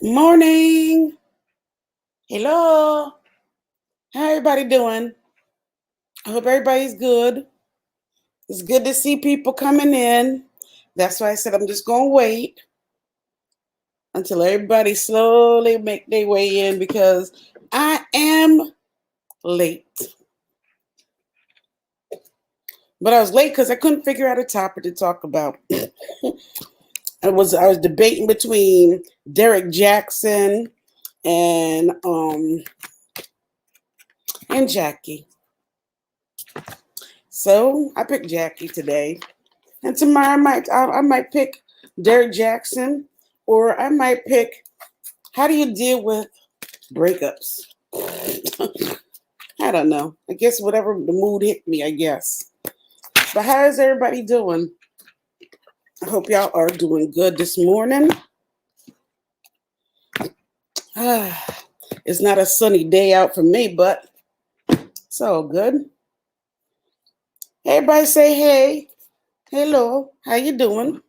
Morning. Hello. How everybody doing? I hope everybody's good. It's good to see people coming in. That's why I said I'm just going to wait until everybody slowly make their way in because I am late. But I was late because I couldn't figure out a topic to talk about. I was debating between Derek Jackson and Jackie. So I picked Jackie today. And tomorrow I might pick Derek Jackson, or I might pick how do you deal with breakups? I don't know. I guess whatever the mood hit me, I guess. But how is everybody doing? I hope y'all are doing good this morning. It's not a sunny day out for me, but it's all good. Everybody say hey. Hello. How you doing?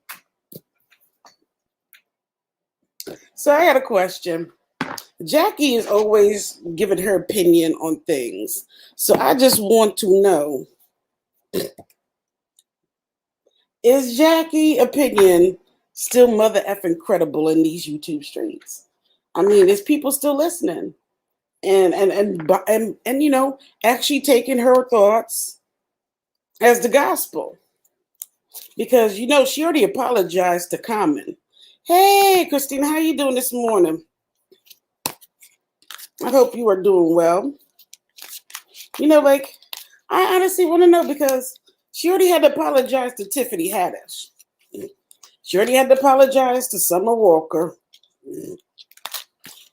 So I got a question. Jackie is always giving her opinion on things. So I just want to know, is Jackie opinion still mother effing credible in these YouTube streets? I mean, is people still listening and you know, actually taking her thoughts as the gospel? Because you know, she already apologized to Common. Hey, Christina, how you doing this morning? I hope you are doing well. You know, like, I honestly want to know because she already had to apologize to Tiffany Haddish. She already had to apologize to Summer Walker.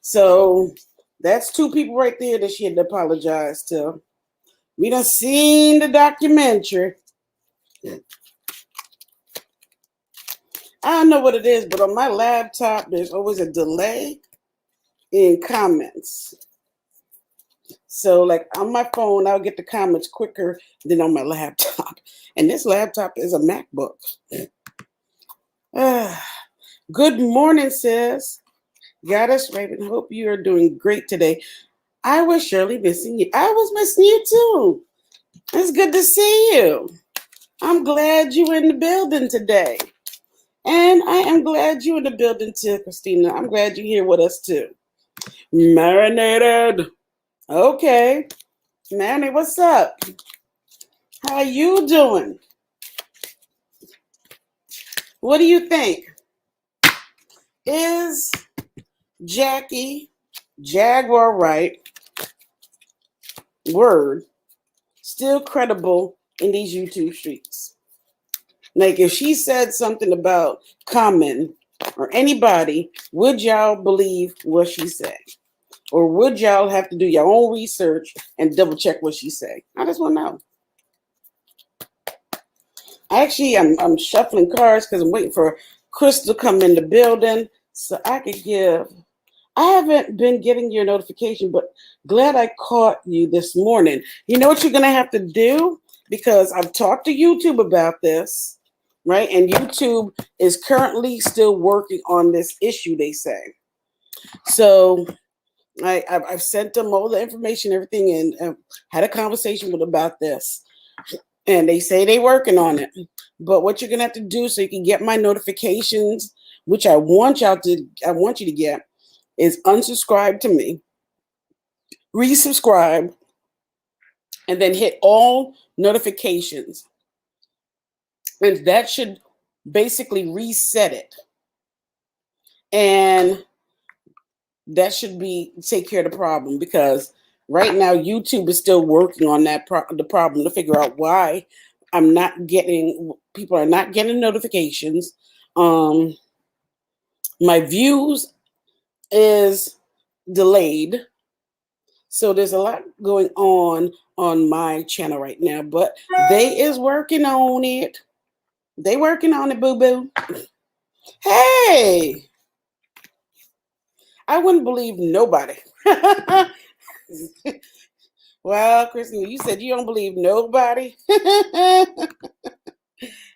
So that's two people right there that she had to apologize to. We done seen the documentary. I don't know what it is, but on my laptop, there's always a delay in comments. So, like on my phone, I'll get the comments quicker than on my laptop. And this laptop is a MacBook. Good morning, sis. Goddess Raven, hope you are doing great today. I was surely missing you. I was missing you too. It's good to see you. I'm glad you're in the building today. And I am glad you're in the building too, Christina. I'm glad you're here with us too. Marinated. Okay. Manny, what's up? How you doing? What do you think? Is Jackie Jaguar Wright word still credible in these YouTube streets? Like if she said something about Common or anybody, would y'all believe what she said? Or would y'all have to do your own research and double check what she said? I just want to know. Actually, I'm shuffling cards because I'm waiting for Chris to come in the building so I could give. I haven't been getting your notification, but glad I caught you this morning. You know what you're going to have to do? Because I've talked to YouTube about this, right? And YouTube is currently still working on this issue, they say. So I've sent them all the information, everything, and had a conversation with them about this. And they say they're working on it. But what you're going to have to do so you can get my notifications, which I want you to get, is unsubscribe to me, resubscribe, and then hit all notifications. And that should basically reset it. And that should take care of the problem, because right now YouTube is still working on the problem to figure out why people are not getting notifications. My views is delayed. So there's a lot going on my channel right now, but they is working on it. They working on it, boo-boo. Hey, I wouldn't believe nobody. Well, Kristen, you said you don't believe nobody.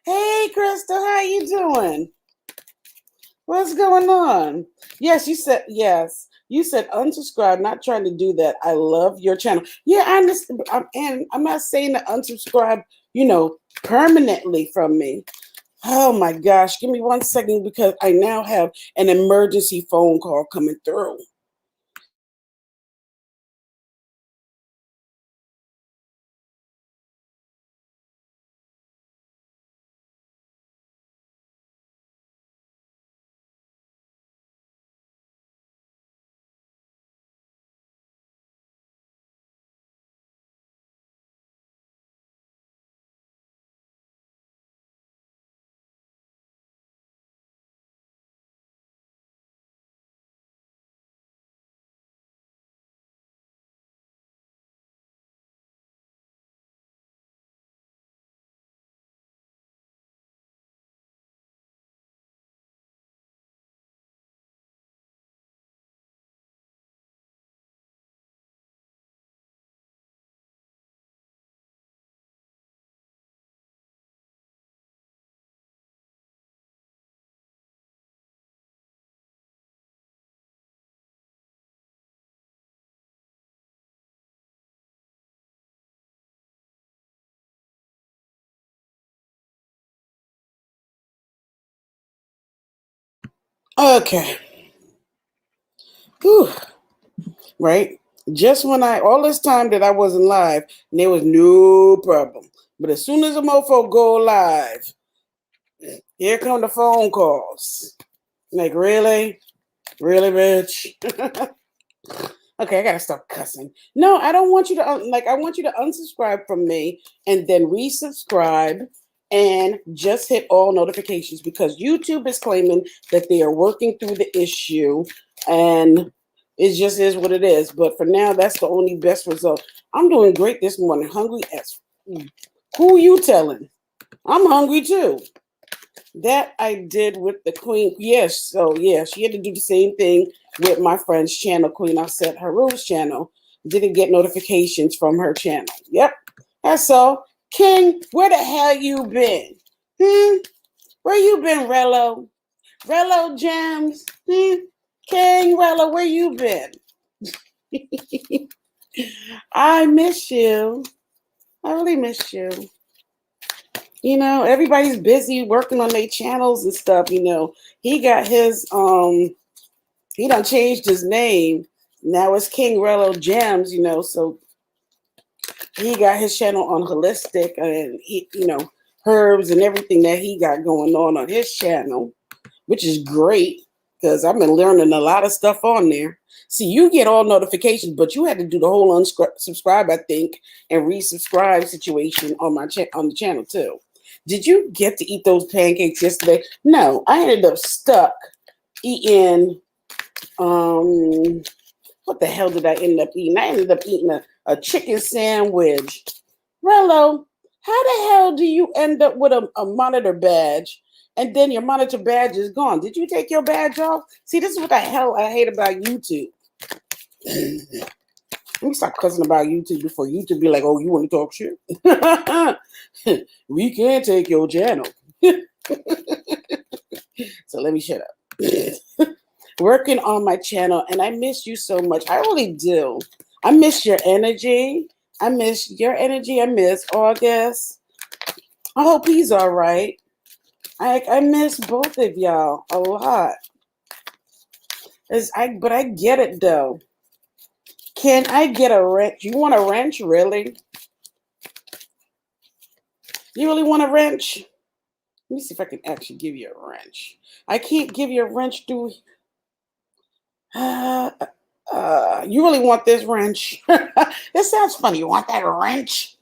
Hey, Crystal, how you doing? What's going on? Yes, you said yes. You said unsubscribe, not trying to do that. I love your channel. Yeah, I understand. And I'm not saying to unsubscribe, permanently from me. Oh my gosh, give me 1 second because I now have an emergency phone call coming through. Okay. Whew. Right? Just when all this time that I wasn't live, there was no problem. But as soon as a mofo go live, here come the phone calls. Like, really? Really, Rich? Okay, I gotta stop cussing. No, I don't want you to I want you to unsubscribe from me and then resubscribe and just hit all notifications, because YouTube is claiming that they are working through the issue, and it just is what it is. But for now, that's the only best result. I'm doing great this morning. Hungry as who you telling? I'm hungry too. That I did with the Queen. Yes, so yeah, she had to do the same thing with my friend's channel, Queen Offset Haru's channel. Didn't get notifications from her channel. Yep, that's all. King, where the hell you been? Where you been, Rello? Rello Gems? King Rello, where you been? I miss you. I really miss you. Everybody's busy working on their channels and stuff. He got his, he done changed his name. Now it's King Rello Gems, so he got his channel on holistic and herbs and everything that he got going on his channel, which is great because I've been learning a lot of stuff on there. See, you get all notifications, but you had to do the whole unsubscribe, I think, and resubscribe situation on on the channel too. Did you get to eat those pancakes yesterday? No, I ended up stuck eating. What the hell did I end up eating? I ended up eating a chicken sandwich. Rello, how the hell do you end up with a monitor badge and then your monitor badge is gone? Did you take your badge off? See, this is what the hell I hate about YouTube. Let me stop cussing about YouTube before YouTube be like, oh, you want to talk shit? We can't take your channel. So let me shut up. Working on my channel, and I miss you so much. I really do. I miss your energy. I miss your energy. I miss August. I hope he's all right. I miss both of y'all a lot. But I get it though. Can I get a wrench? You want a wrench, really? You really want a wrench? Let me see if I can actually give you a wrench. I can't give you a wrench, do we? You really want this wrench? This sounds funny. You want that wrench?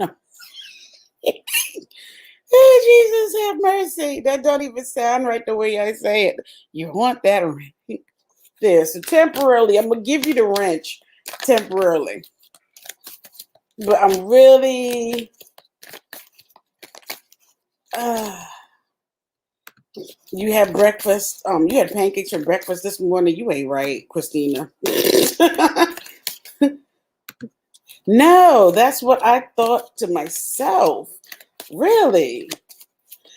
Oh, Jesus, have mercy. That don't even sound right the way I say it. You want that wrench? There. So temporarily, I'm going to give you the wrench temporarily. But I'm really... you had breakfast. You had pancakes for breakfast this morning. You ain't right, Christina. No, that's what I thought to myself. Really?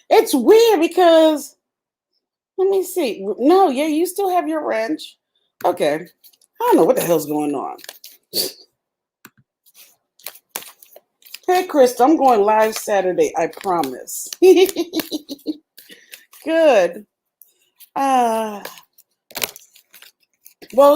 It's weird because, let me see. No, yeah, you still have your wrench. Okay. I don't know what the hell's going on. Hey, Chris, I'm going live Saturday. I promise. Good. Well,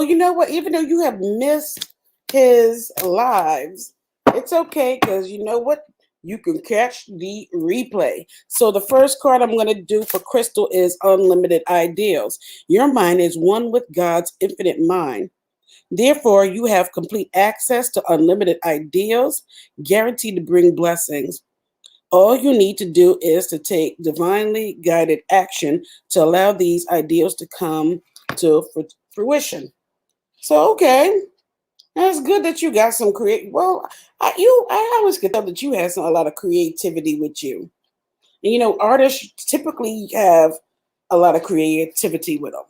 you know what? Even though you have missed his lives, it's okay because you know what? You can catch the replay. So the first card I'm going to do for Crystal is Unlimited Ideals. Your mind is one with God's infinite mind. Therefore, you have complete access to unlimited ideals, guaranteed to bring blessings. All you need to do is to take divinely guided action to allow these ideals to come to fruition. So, okay. That's good that you got some Well, I always could tell that you had a lot of creativity with you. And you know, artists typically have a lot of creativity with them.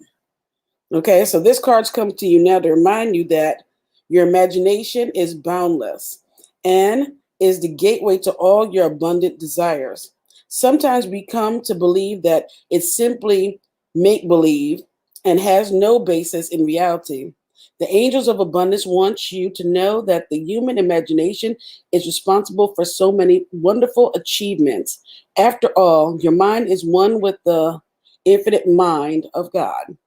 Okay, so this card's come to you now to remind you that your imagination is boundless and is the gateway to all your abundant desires. Sometimes we come to believe that it's simply make believe and has no basis in reality. The angels of abundance want you to know that the human imagination is responsible for so many wonderful achievements. After all, your mind is one with the infinite mind of God.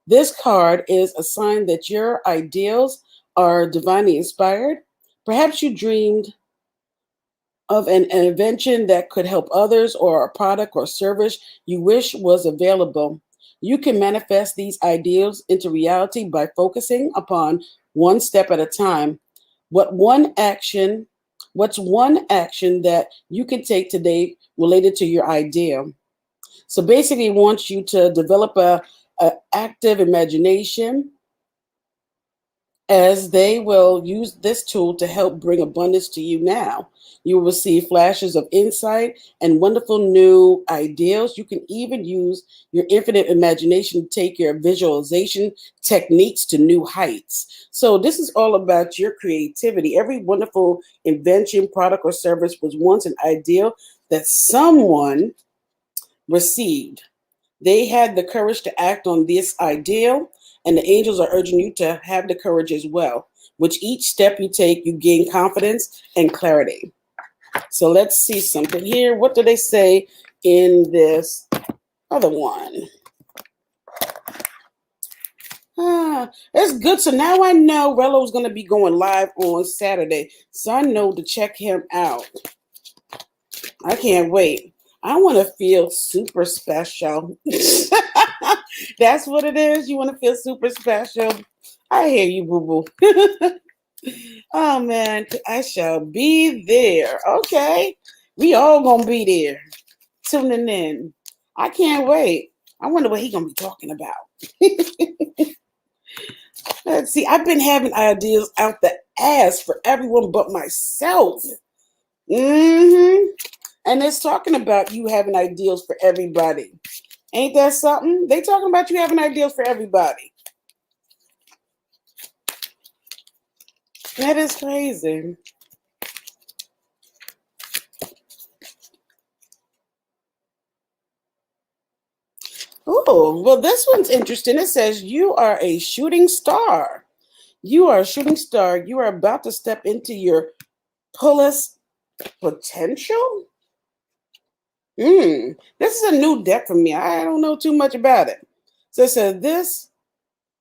This card is a sign that your ideals are divinely inspired. Perhaps you dreamed of an invention that could help others or a product or service you wish was available. You can manifest these ideals into reality by focusing upon one step at a time. What's one action that you can take today related to your ideal? So basically, it wants you to develop a active imagination, as they will use this tool to help bring abundance to you now. You will receive flashes of insight and wonderful new ideas. You can even use your infinite imagination to take your visualization techniques to new heights. So this is all about your creativity. Every wonderful invention, product, or service was once an ideal that someone received. They had the courage to act on this ideal, and the angels are urging you to have the courage as well. With each step you take, you gain confidence and clarity. So let's see something here. What do they say in this other one? It's good. So now I know Rello's going to be going live on Saturday, so I know to check him out. I can't wait. I want to feel super special. That's what it is. You want to feel super special. I hear you, boo-boo. Oh, man. I shall be there. Okay. We all going to be there. tuning in. I can't wait. I wonder what he's gonna be talking about. Let's see. I've been having ideas out the ass for everyone but myself. Mm-hmm. And it's talking about you having ideals for everybody. Ain't that something? They talking about you having ideals for everybody. That is crazy. Oh, well, this one's interesting. It says you are a shooting star. You are a shooting star. You are about to step into your fullest potential. This is a new deck for me. I don't know too much about it. So it says this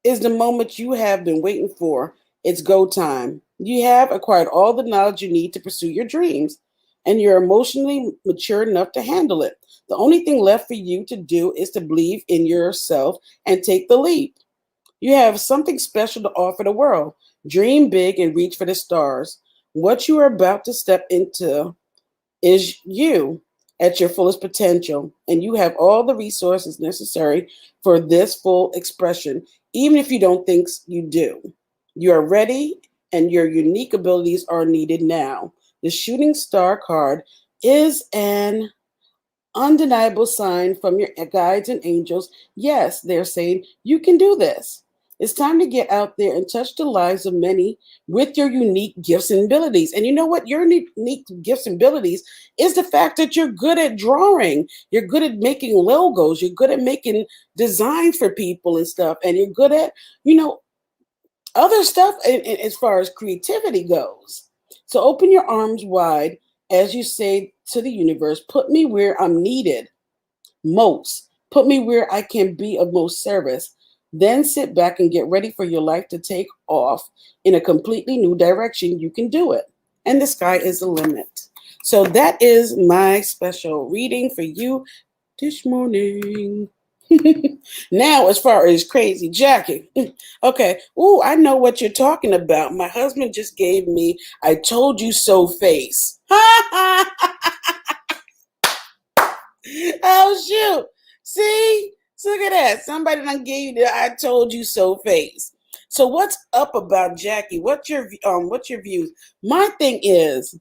is the moment you have been waiting for. It's go time. You have acquired all the knowledge you need to pursue your dreams, and you're emotionally mature enough to handle it. The only thing left for you to do is to believe in yourself and take the leap. You have something special to offer the world. Dream big and reach for the stars. What you are about to step into is you at your fullest potential, and you have all the resources necessary for this full expression, even if you don't think you do. You are ready, and your unique abilities are needed now. The shooting star card is an undeniable sign from your guides and angels. Yes, they're saying you can do this. It's time to get out there and touch the lives of many with your unique gifts and abilities. And you know what? Your unique gifts and abilities is the fact that you're good at drawing, you're good at making logos, you're good at making designs for people and stuff, and you're good at, other stuff as far as creativity goes. So open your arms wide as you say to the universe, put me where I'm needed most. Put me where I can be of most service. Then sit back and get ready for your life to take off in a completely new direction. You can do it. And the sky is the limit. So that is my special reading for you this morning. Now, as far as crazy Jackie, okay. Ooh, I know what you're talking about. My husband just gave me "I told you so" face. Oh shoot! See, look at that. Somebody done gave you the "I told you so" face. So what's up about Jackie? What's your views? My thing is,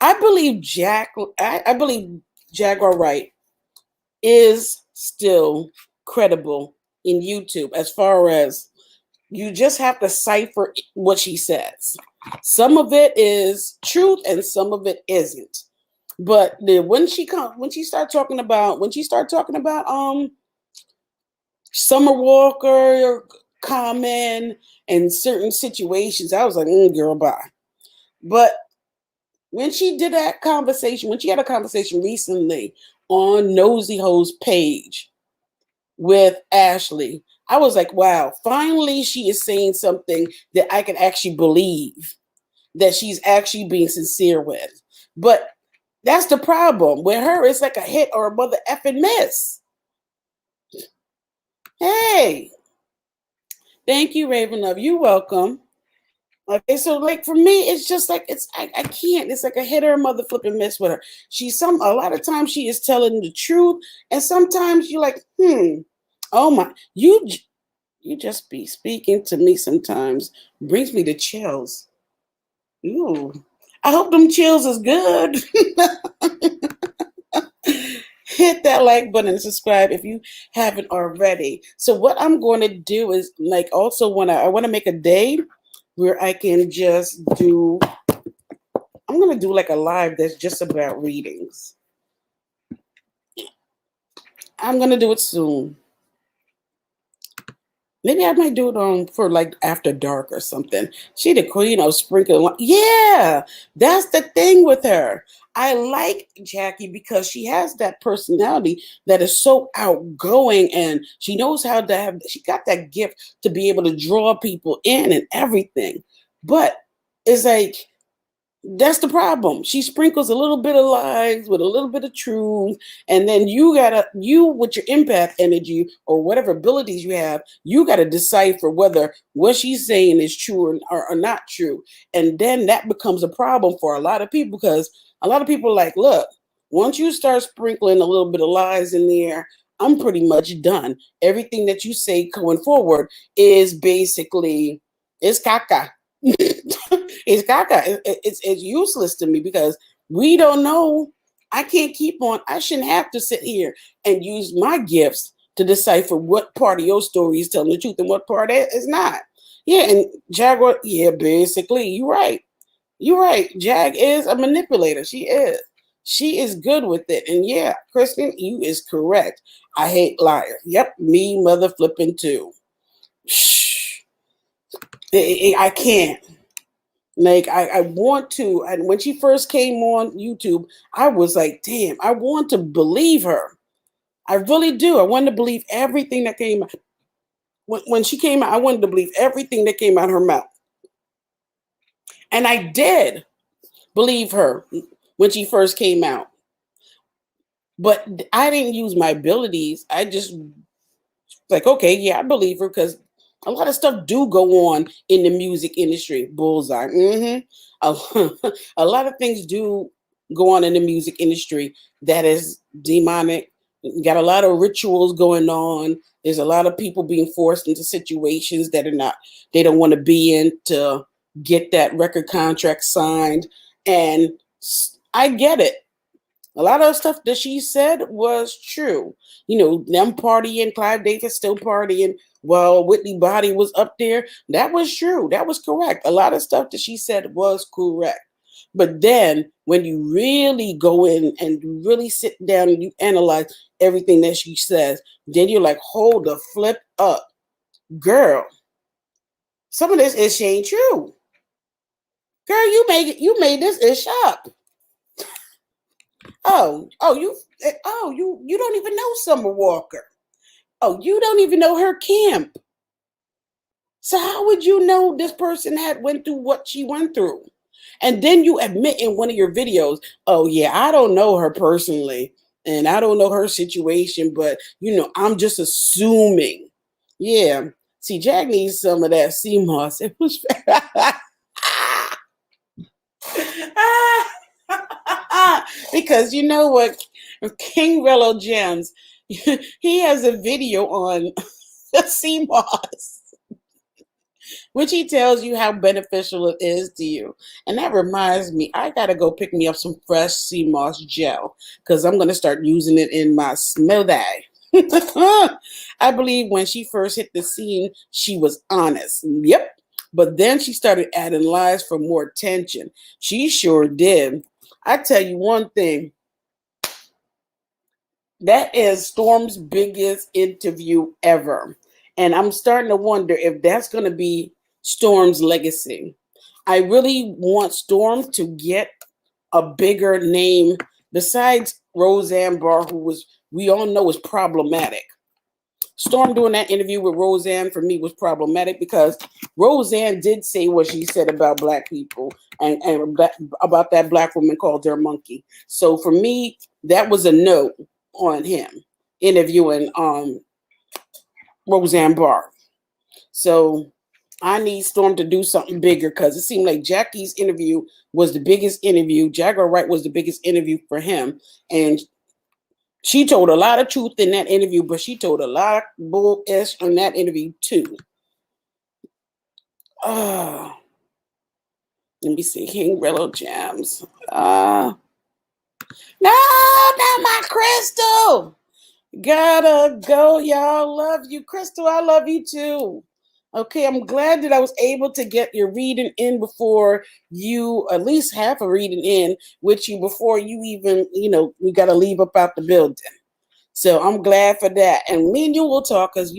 I believe I believe Jaguar Wright is still credible in YouTube as far as you just have to cipher what she says. Some of it is truth and some of it isn't. But when she start talking about Summer Walker, Common, and certain situations, I was like, girl, bye. But when she did that conversation, when she had a conversation recently on Nosy Ho's page with Ashley, I was like, wow, finally she is saying something that I can actually believe that she's actually being sincere with. But that's the problem. With her, it's like a hit or a mother effing miss. Hey, thank you, Raven Love. You're welcome. Okay, so like for me, it's just like I can't. It's like a hit or a mother flipping miss with her. A lot of times she is telling the truth, and sometimes you're like, oh my, you just be speaking to me sometimes. Brings me to chills. Ooh. I hope them chills is good. Hit that like button and subscribe if you haven't already. So what I'm going to do is like also I want to make a day where I can just I'm going to do like a live that's just about readings. I'm going to do it soon. Maybe I might do it for like after dark or something. She the queen of sprinkling. Yeah, that's the thing with her. I like Jackie because she has that personality that is so outgoing, and she knows how to she got that gift to be able to draw people in and everything. But it's like, that's the problem. She sprinkles a little bit of lies with a little bit of truth, and then you with your empath energy or whatever abilities you have, you gotta decipher whether what she's saying is true or not true. And then that becomes a problem for a lot of people because a lot of people are like, look, Once you start sprinkling a little bit of lies in there, I'm pretty much done. Everything that you say going forward is basically it's caca. It's caca. It's useless to me because we don't know. I can't keep on. I shouldn't have to sit here and use my gifts to decipher what part of your story is telling the truth and what part is not. Yeah, and Jaguar, yeah, basically, you're right. You're right. Jag is a manipulator. She is. She is good with it. And yeah, Kristen, you is correct. I hate liars. Yep, me mother flipping too. Shh. I can't. Like I want to. And when she first came on YouTube, I was like, damn, I want to believe her. I really do. I wanted to believe everything that came out. When she came out, I wanted to believe everything that came out of her mouth. And I did believe her when she first came out. But I didn't use my abilities. I just like, okay, yeah, I believe her because a lot of stuff do go on in the music industry. Bullseye. A lot of things do go on in the music industry that is demonic. You got a lot of rituals going on. There's a lot of people being forced into situations that are not they don't want to be in to get that record contract signed. And I get it. A lot of stuff that she said was true. You know, them partying, Clive Davis still partying while Whitney Body was up there. That was true. That was correct. A lot of stuff that she said was correct. But then when you really go in and you really sit down and you analyze everything that she says, then you're like, hold the flip up. Girl, some of this ish ain't true. Girl, you made this ish up. You don't even know Summer Walker. Oh, you don't even know her camp. So how would you know this person had went through what she went through? And then you admit in one of your videos, oh yeah, I don't know her personally and I don't know her situation, but I'm just assuming. Yeah. See, Jack needs some of that sea moss. It was because you know what? King Rello Gems, he has a video on sea moss, which he tells you how beneficial it is to you. And that reminds me, I gotta go pick me up some fresh sea moss gel because I'm gonna start using it in my smoothie. I believe when she first hit the scene, she was honest. Yep. But then she started adding lies for more attention. She sure did. I tell you one thing. That is Storm's biggest interview ever. And I'm starting to wonder if that's going to be Storm's legacy. I really want Storm to get a bigger name besides Roseanne Barr, we all know is problematic. Storm doing that interview with Roseanne for me was problematic because Roseanne did say what she said about black people and about that black woman called her monkey. So for me, that was a no on him interviewing Roseanne Barr. So I need Storm to do something bigger because it seemed like Jackie's interview was the biggest interview. Jaguar Wright was the biggest interview for him. And she told a lot of truth in that interview, but she told a lot of bull-ish in that interview too. Let me see. King Rello Jams. No, not my Crystal. Gotta go, y'all. Love you. Crystal, I love you too. Okay, I'm glad that I was able to get your reading in before you, at least half a reading in with you before you even, you got to leave up out the building. So I'm glad for that. And me and you will talk because,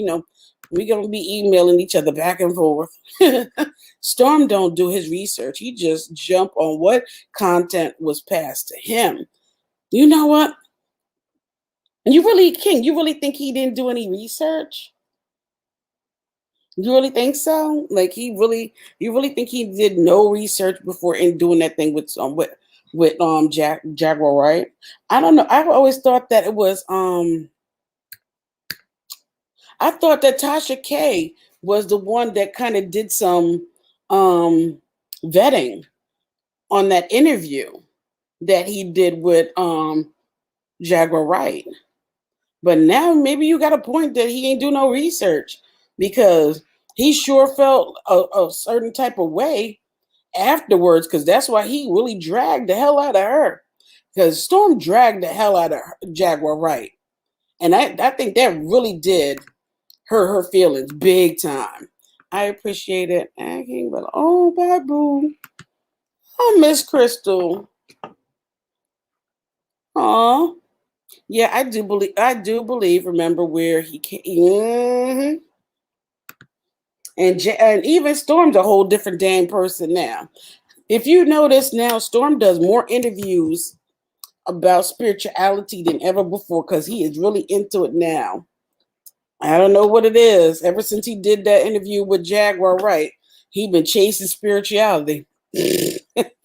we're going to be emailing each other back and forth. Storm don't do his research. He just jump on what content was passed to him. You know what? You really, King, you really think he didn't do any research? You really think so? Like you really think he did no research before in doing that thing with Jaguar, right? I don't know. I've always thought that it was I thought that Tasha K was the one that kind of did some vetting on that interview that he did with Jaguar Wright. But now maybe you got a point that he ain't do no research because he sure felt a certain type of way afterwards because that's why he really dragged the hell out of her. Because Storm dragged the hell out of Jaguar Wright. And I think that really did hurt her feelings big time. I appreciate it. But oh, bye, boo. Oh, Miss Crystal. Aw. Yeah, I do believe. I do believe. Remember where he came? And even Storm's a whole different damn person now. If you notice now, Storm does more interviews about spirituality than ever before because he is really into it now. I don't know what it is. Ever since he did that interview with Jaguar Wright, he been chasing spirituality.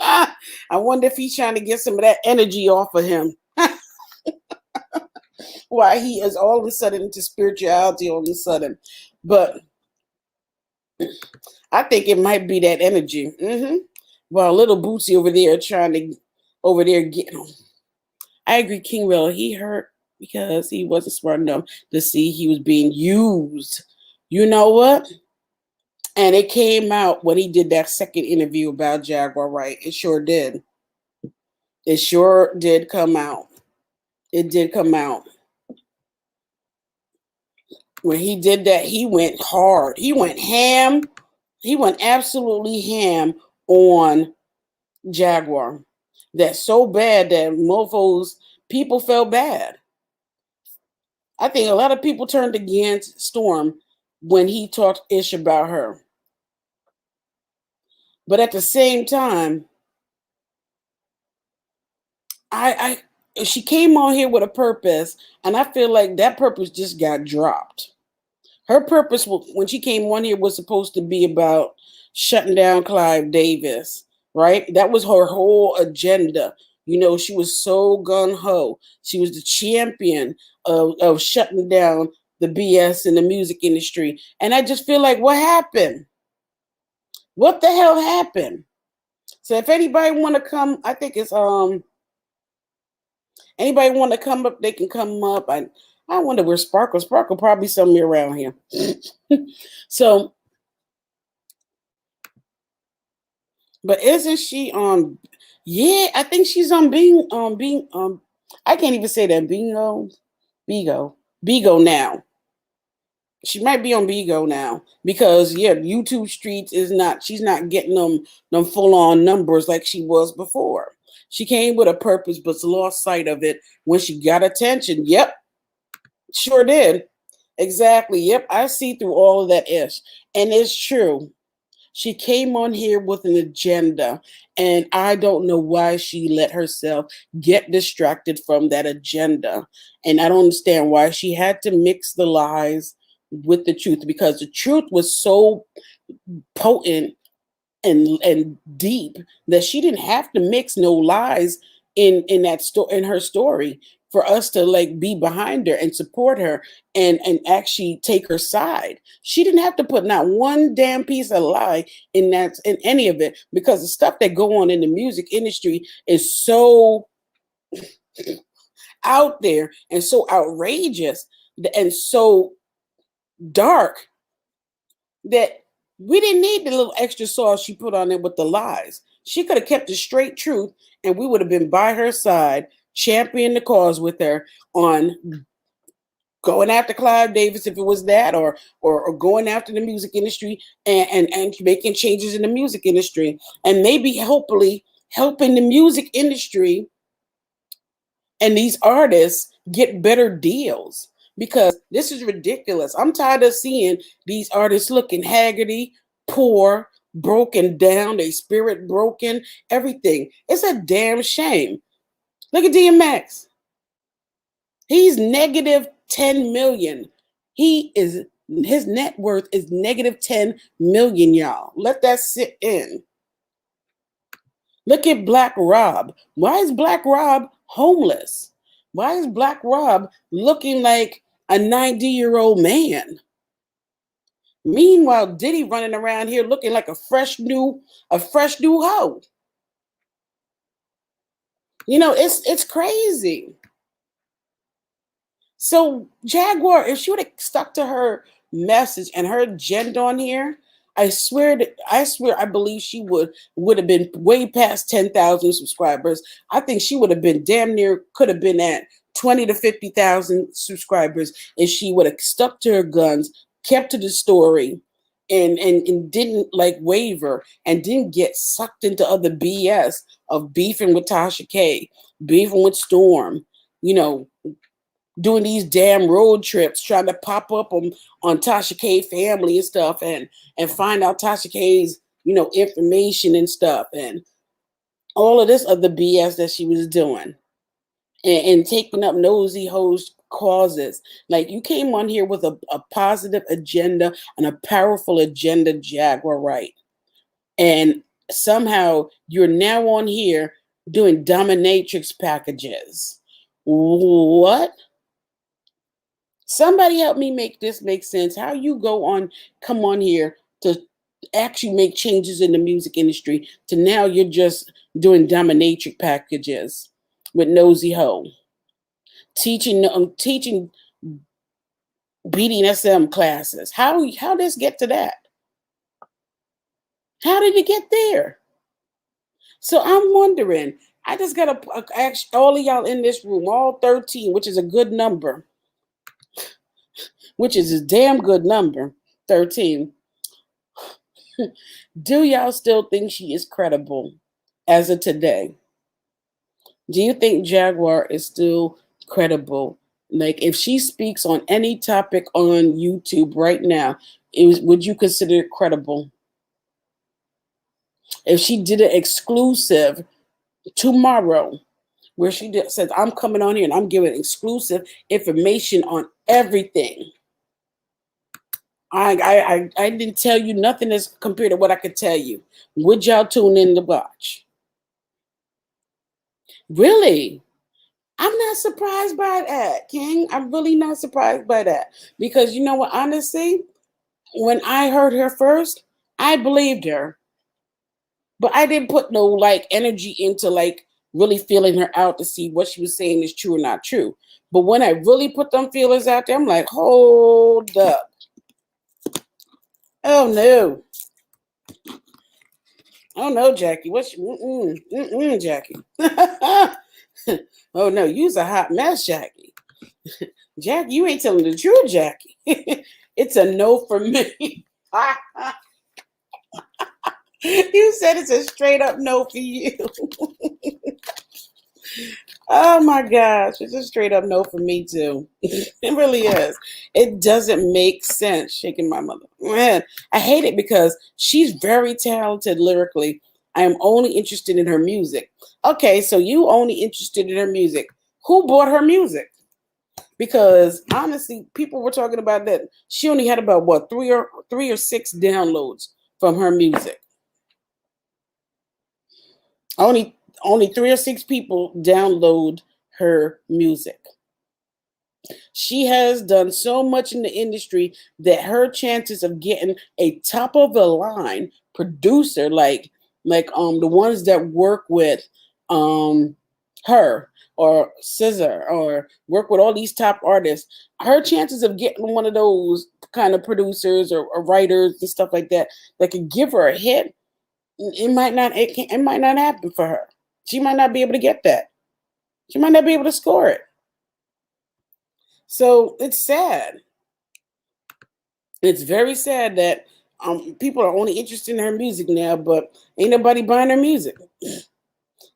I wonder if he's trying to get some of that energy off of him. Why he is all of a sudden into spirituality all of a sudden. But I think it might be that energy. While little Bootsy over there trying to get him. I agree, King Will. He hurt because he wasn't smart enough to see he was being used. You know what? And it came out when he did that second interview about Jaguar Wright. It sure did. It sure did come out. It did come out. When he did that, he went hard. He went ham. He went absolutely ham on Jaguar. That's so bad that mofos, people felt bad. I think a lot of people turned against Storm when he talked ish about her. But at the same time, she came on here with a purpose, and I feel like that purpose just got dropped. Her purpose when she came on here was supposed to be about shutting down Clive Davis, right? That was her whole agenda. You know, she was so gung-ho. She was the champion of shutting down the BS in the music industry. And I just feel like, what happened? What the hell happened? So if anybody want to come, I think it's anybody want to come up, they can come up. I wonder where Sparkle probably somewhere around here. So, but isn't she on? Yeah, I think she's on being I can't even say that Bigo now. She might be on Bigo now because yeah, YouTube Streets is not. She's not getting them full on numbers like she was before. She came with a purpose, but lost sight of it when she got attention. Yep, sure did. Exactly. Yep, I see through all of that ish, and it's true. She came on here with an agenda, and I don't know why she let herself get distracted from that agenda. And I don't understand why she had to mix the lies with the truth because the truth was so potent and deep that she didn't have to mix no lies in her story for us to like be behind her and support her and actually take her side. She didn't have to put not one damn piece of lie in any of it because the stuff that go on in the music industry is so out there and so outrageous and so dark that we didn't need the little extra sauce she put on it with the lies. She could have kept the straight truth and we would have been by her side, championing the cause with her on going after Clive Davis if it was that, or going after the music industry and making changes in the music industry. And maybe hopefully helping the music industry and these artists get better deals because this is ridiculous. I'm tired of seeing these artists looking haggardy, poor, broken down, their spirit broken, everything. It's a damn shame. Look at DMX. He's negative 10 million. His net worth is negative 10 million, y'all. Let that sit in. Look at Black Rob. Why is Black Rob homeless? Why is Black Rob looking like a 90-year-old man? Meanwhile, Diddy running around here looking like a fresh new hoe. You know, it's crazy. So Jaguar, if she would have stuck to her message and her agenda on here, I believe she would have been way past 10,000 subscribers. I think she would have been damn near could have been at 20 to 50,000 subscribers if she would have stuck to her guns, kept to the story, and didn't like waver and didn't get sucked into other BS of beefing with Tasha K, beefing with Storm, you know, doing these damn road trips, trying to pop up on Tasha K family and stuff, and find out Tasha K's information and stuff, and all of this other BS that she was doing, and taking up nosy hoes causes. Like, you came on here with a positive agenda and a powerful agenda, Jaguar Wright, and somehow you're now on here doing dominatrix packages. What? Somebody help me make this make sense. How you come on here to actually make changes in the music industry to now you're just doing dominatrix packages with nosy hoe, teaching BDSM classes. How does get to that? How did it get there? So I'm wondering. I just gotta ask all of y'all in this room, all 13, which is a good number, which is a damn good number, 13. Do y'all still think she is credible as of today? Do you think Jaguar is still credible? Like, if she speaks on any topic on YouTube right now, would you consider it credible? If she did an exclusive tomorrow where says, I'm coming on here and I'm giving exclusive information on everything. I didn't tell you nothing as compared to what I could tell you. Would y'all tune in to watch? Really? I'm not surprised by that, King. I'm really not surprised by that. Because you know what, honestly, when I heard her first, I believed her. But I didn't put no like energy into like really feeling her out to see what she was saying is true or not true. But when I really put them feelers out there, I'm like, hold up. Oh no. Oh no, Jackie. Jackie. Oh no, you's a hot mess, Jackie. Jackie, you ain't telling the truth, Jackie. It's a no for me. You said it's a straight up no for you. Oh my gosh, it's a straight up no for me too. It really is. It doesn't make sense. Shaking my mother. Man, I hate it because she's very talented lyrically. I am only interested in her music. Okay, so you only interested in her music. Who bought her music? Because honestly, people were talking about that she only had about what three or six downloads from her music. Only 3 or 6 people download her music. She has done so much in the industry that her chances of getting a top of the line producer like the ones that work with her or Scissor or work with all these top artists, her chances of getting one of those kind of producers or writers and stuff like that could give her a hit, it might not happen for her. She might not be able to get that. She might not be able to score it. So it's sad. It's very sad that people are only interested in her music now, but ain't nobody buying her music.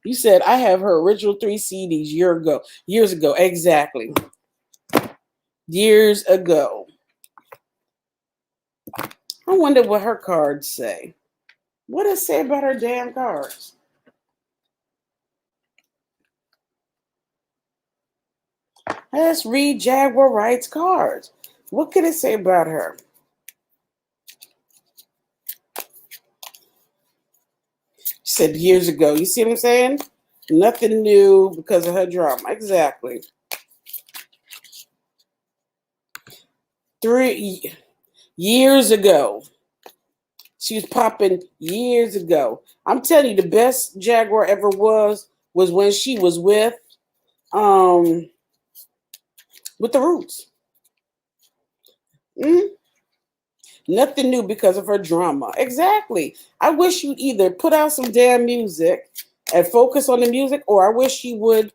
You said, I have her original 3 CDs years ago. Exactly. Years ago. I wonder what her cards say. What does it say about her damn cards? Let's read Jaguar Wright's cards. What can it say about her? She said years ago. You see what I'm saying? Nothing new because of her drama. Exactly. 3 years ago. She was popping years ago. I'm telling you, the best Jaguar ever was when she was with with the Roots. Mm-hmm. Nothing new because of her drama. Exactly. I wish you'd either put out some damn music and focus on the music, or I wish you would,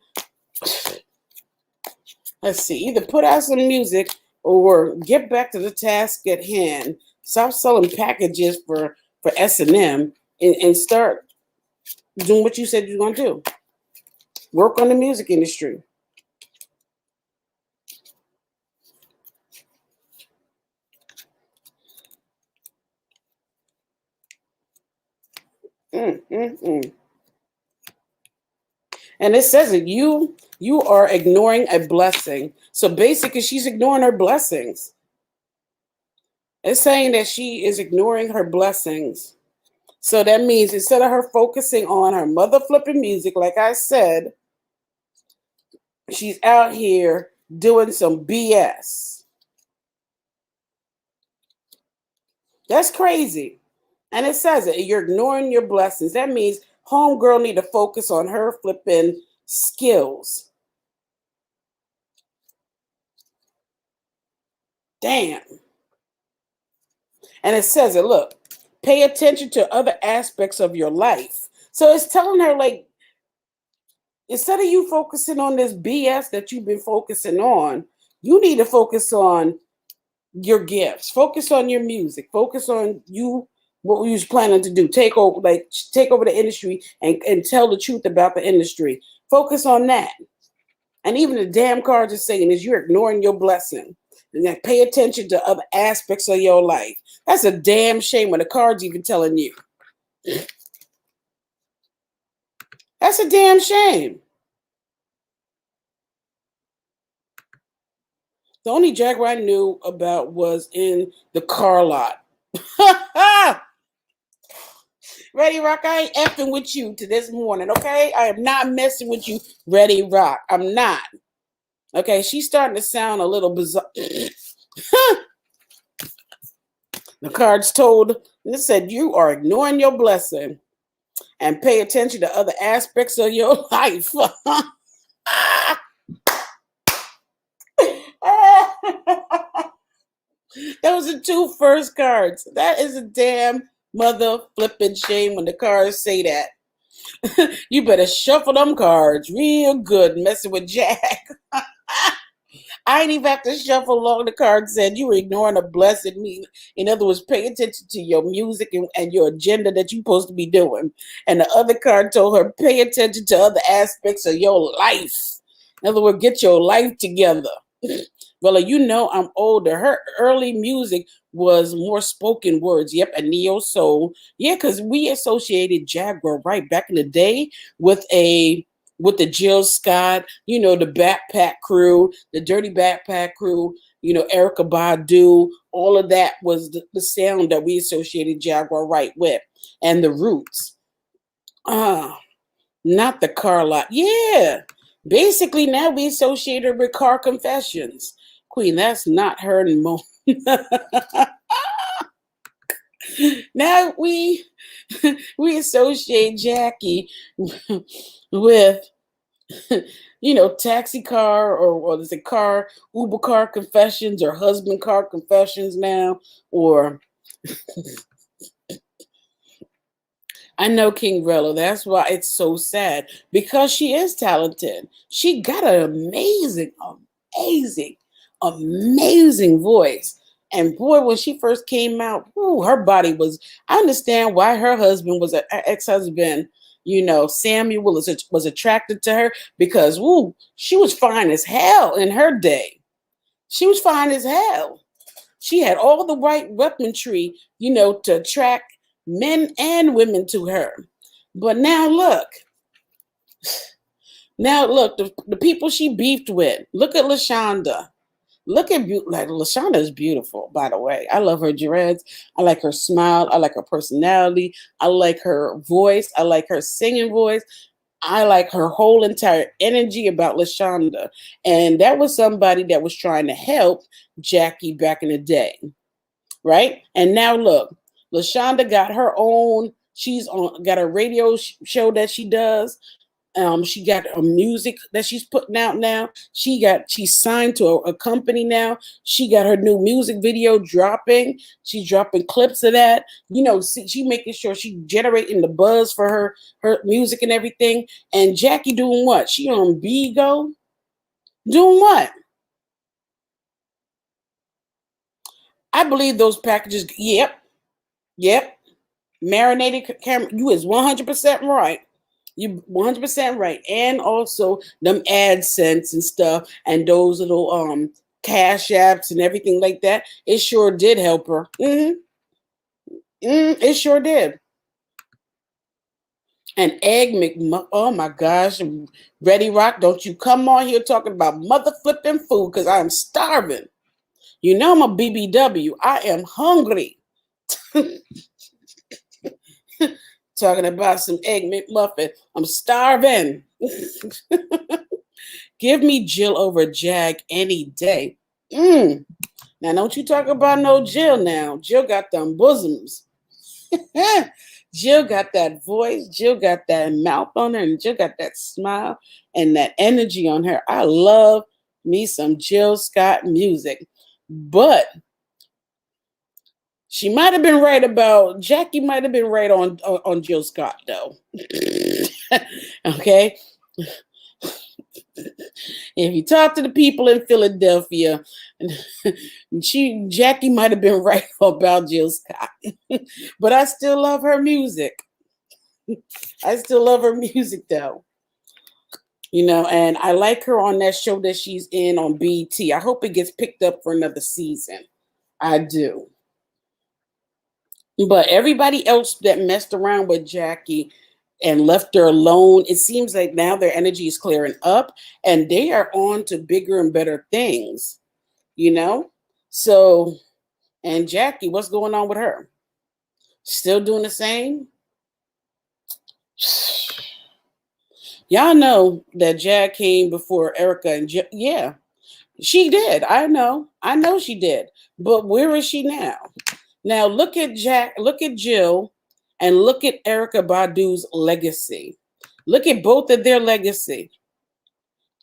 let's see, either put out some music or get back to the task at hand. Stop selling packages for S&M and start doing what you said you're going to do. Work on the music industry. Mm, mm, mm. And it says that you are ignoring a blessing. So basically, she's ignoring her blessings. It's saying that she is ignoring her blessings. So that means instead of her focusing on her mother flipping music, like I said, she's out here doing some BS. That's crazy. And it says it. You're ignoring your blessings. That means homegirl need to focus on her flipping skills. Damn. And it says it, look, pay attention to other aspects of your life. So it's telling her, like, instead of you focusing on this BS that you've been focusing on, you need to focus on your gifts. Focus on your music. Focus on you, what you was planning to do. Take over the industry and tell the truth about the industry. Focus on that. And even the damn cards are saying is you're ignoring your blessing. And then pay attention to other aspects of your life. That's a damn shame when the cards even telling you. That's a damn shame. The only Jaguar I knew about was in the car lot. Ready Rock, I ain't effing with you to this morning, okay? I am not messing with you, Ready Rock. I'm not. Okay, she's starting to sound a little bizarre. The cards told, it said, you are ignoring your blessing and pay attention to other aspects of your life. Those are two first cards. That is a damn mother flipping shame when the cards say that. You better shuffle them cards real good, messing with Jack. I ain't even have to shuffle along. The card said you were ignoring a blessed me. In other words, pay attention to your music and your agenda that you're supposed to be doing. And the other card told her, pay attention to other aspects of your life. In other words, get your life together. Well, you know I'm older. Her early music was more spoken words. Yep, a neo soul. Yeah, because we associated Jaguar Wright back in the day with the Jill Scott, the Backpack Crew, the Dirty Backpack Crew, Erica Badu. All of that was the sound that we associated Jaguar Wright with, and the Roots. Not the car lot. Yeah. Basically, now we associate her with Car Confessions. Queen, that's not her anymore. Now we associate Jackie with taxi car or is it car, Uber car confessions or husband car confessions now, or I know King Rella. That's why it's so sad, because she is talented. She got an amazing, amazing voice. And boy, when she first came out, her body was. I understand why her husband was an ex-husband. Samuel was attracted to her because she was fine as hell in her day. She was fine as hell. She had all the right weaponry, to attract men and women to her. But now look, the people she beefed with. Look at LaShonda. LaShonda is beautiful, by the way. I love her dreads. I like her smile. I like her personality. I like her voice. I like her singing voice. I like her whole entire energy about LaShonda. And that was somebody that was trying to help Jackie back in the day. Right? And now look, LaShonda got her own, got a radio show that she does. She got a music that she's putting out now. She's signed to a company now. She got her new music video dropping. She's dropping clips of that. She making sure she generating the buzz for her music and everything. And Jackie doing what? She on Bigo doing what? I believe those packages. Yep. Marinated camera. You is 100% right. You 100% right. And also them AdSense and stuff and those little cash apps and everything like that. It sure did help her. It sure did. And oh my gosh, Ready Rock, don't you come on here talking about mother flipping food because I'm starving. I'm a BBW. I am hungry. Talking about some egg McMuffin. I'm starving. Give me Jill over Jag any day. Now, don't you talk about no Jill now. Jill got them bosoms. Jill got that voice. Jill got that mouth on her. And Jill got that smile and that energy on her. I love me some Jill Scott music. But she might have been right about, Jackie might have been right on Jill Scott, though. Okay? If you talk to the people in Philadelphia, Jackie might have been right about Jill Scott. But I still love her music. I still love her music, though. And I like her on that show that she's in on BT. I hope it gets picked up for another season. I do. But everybody else that messed around with Jackie and left her alone, it seems like now their energy is clearing up and they are on to bigger and better things, So, and Jackie, what's going on with her? Still doing the same? Y'all know that Jag came before Erica and yeah, she did. I know she did. But where is she now? Now look at Jill, and look at Erykah Badu's legacy. Look at both of their legacy.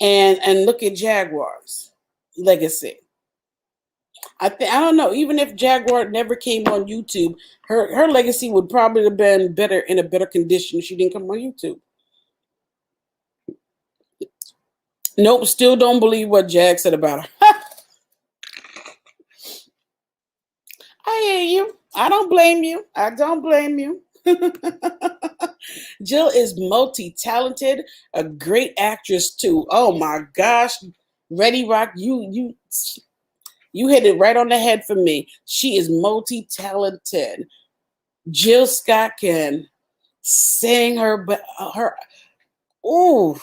And look at Jaguar's legacy. I don't know. Even if Jaguar never came on YouTube, her legacy would probably have been better, in a better condition if she didn't come on YouTube. Nope, still don't believe what Jag said about her. I hear you. I don't blame you. Jill is multi-talented, a great actress too. Oh my gosh, Ready Rock, you hit it right on the head for me. She is multi-talented. Jill Scott can sing her. Ooh.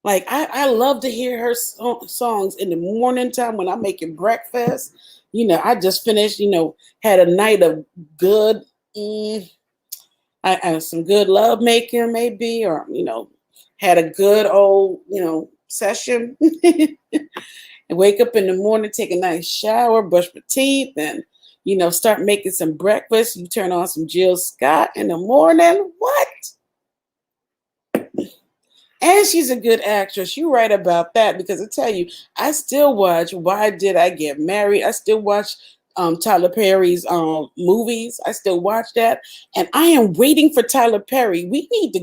Like, I love to hear her songs in the morning time when I'm making breakfast. I just finished, had a night of good, some good love making maybe, or, had a good old, session. And wake up in the morning, take a nice shower, brush my teeth, and, start making some breakfast. You turn on some Jill Scott in the morning. What? And she's a good actress. You're right about that, because I tell you, I still watch Why Did I Get Married? I still watch Tyler Perry's movies. I still watch that. And I am waiting for Tyler Perry. We need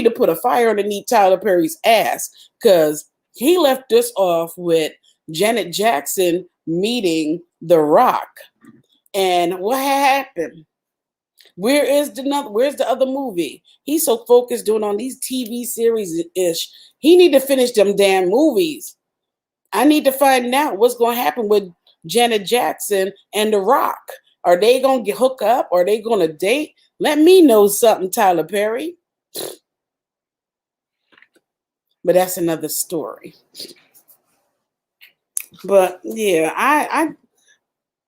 to put a fire underneath Tyler Perry's ass, because he left us off with Janet Jackson meeting The Rock. And what happened? Where's the other movie? He's so focused doing on these TV series-ish. He need to finish them damn movies. I need to find out what's going to happen with Janet Jackson and The Rock. Are they going to hook up? Are they going to date? Let me know something, Tyler Perry. But that's another story. But yeah,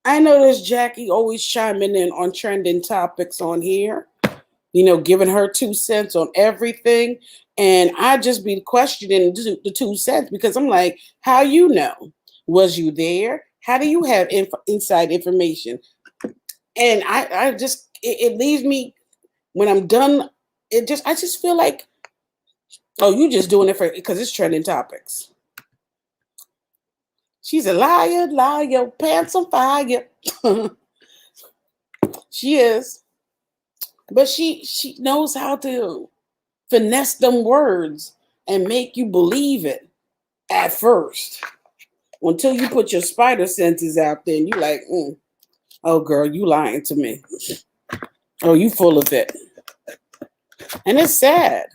I notice Jackie always chiming in on trending topics on here, giving her 2 cents on everything. And I just be questioning the 2 cents, because I'm like, how you know? Was you there? How do you have inside information? And it leaves me, when I'm done, I just feel like Oh, you just doing it for because it's trending topics. She's a liar, liar, pants on fire. She is, but she knows how to finesse them words and make you believe it at first. Until you put your spider senses out there and you like, oh girl, you lying to me. Oh, you full of it. And it's sad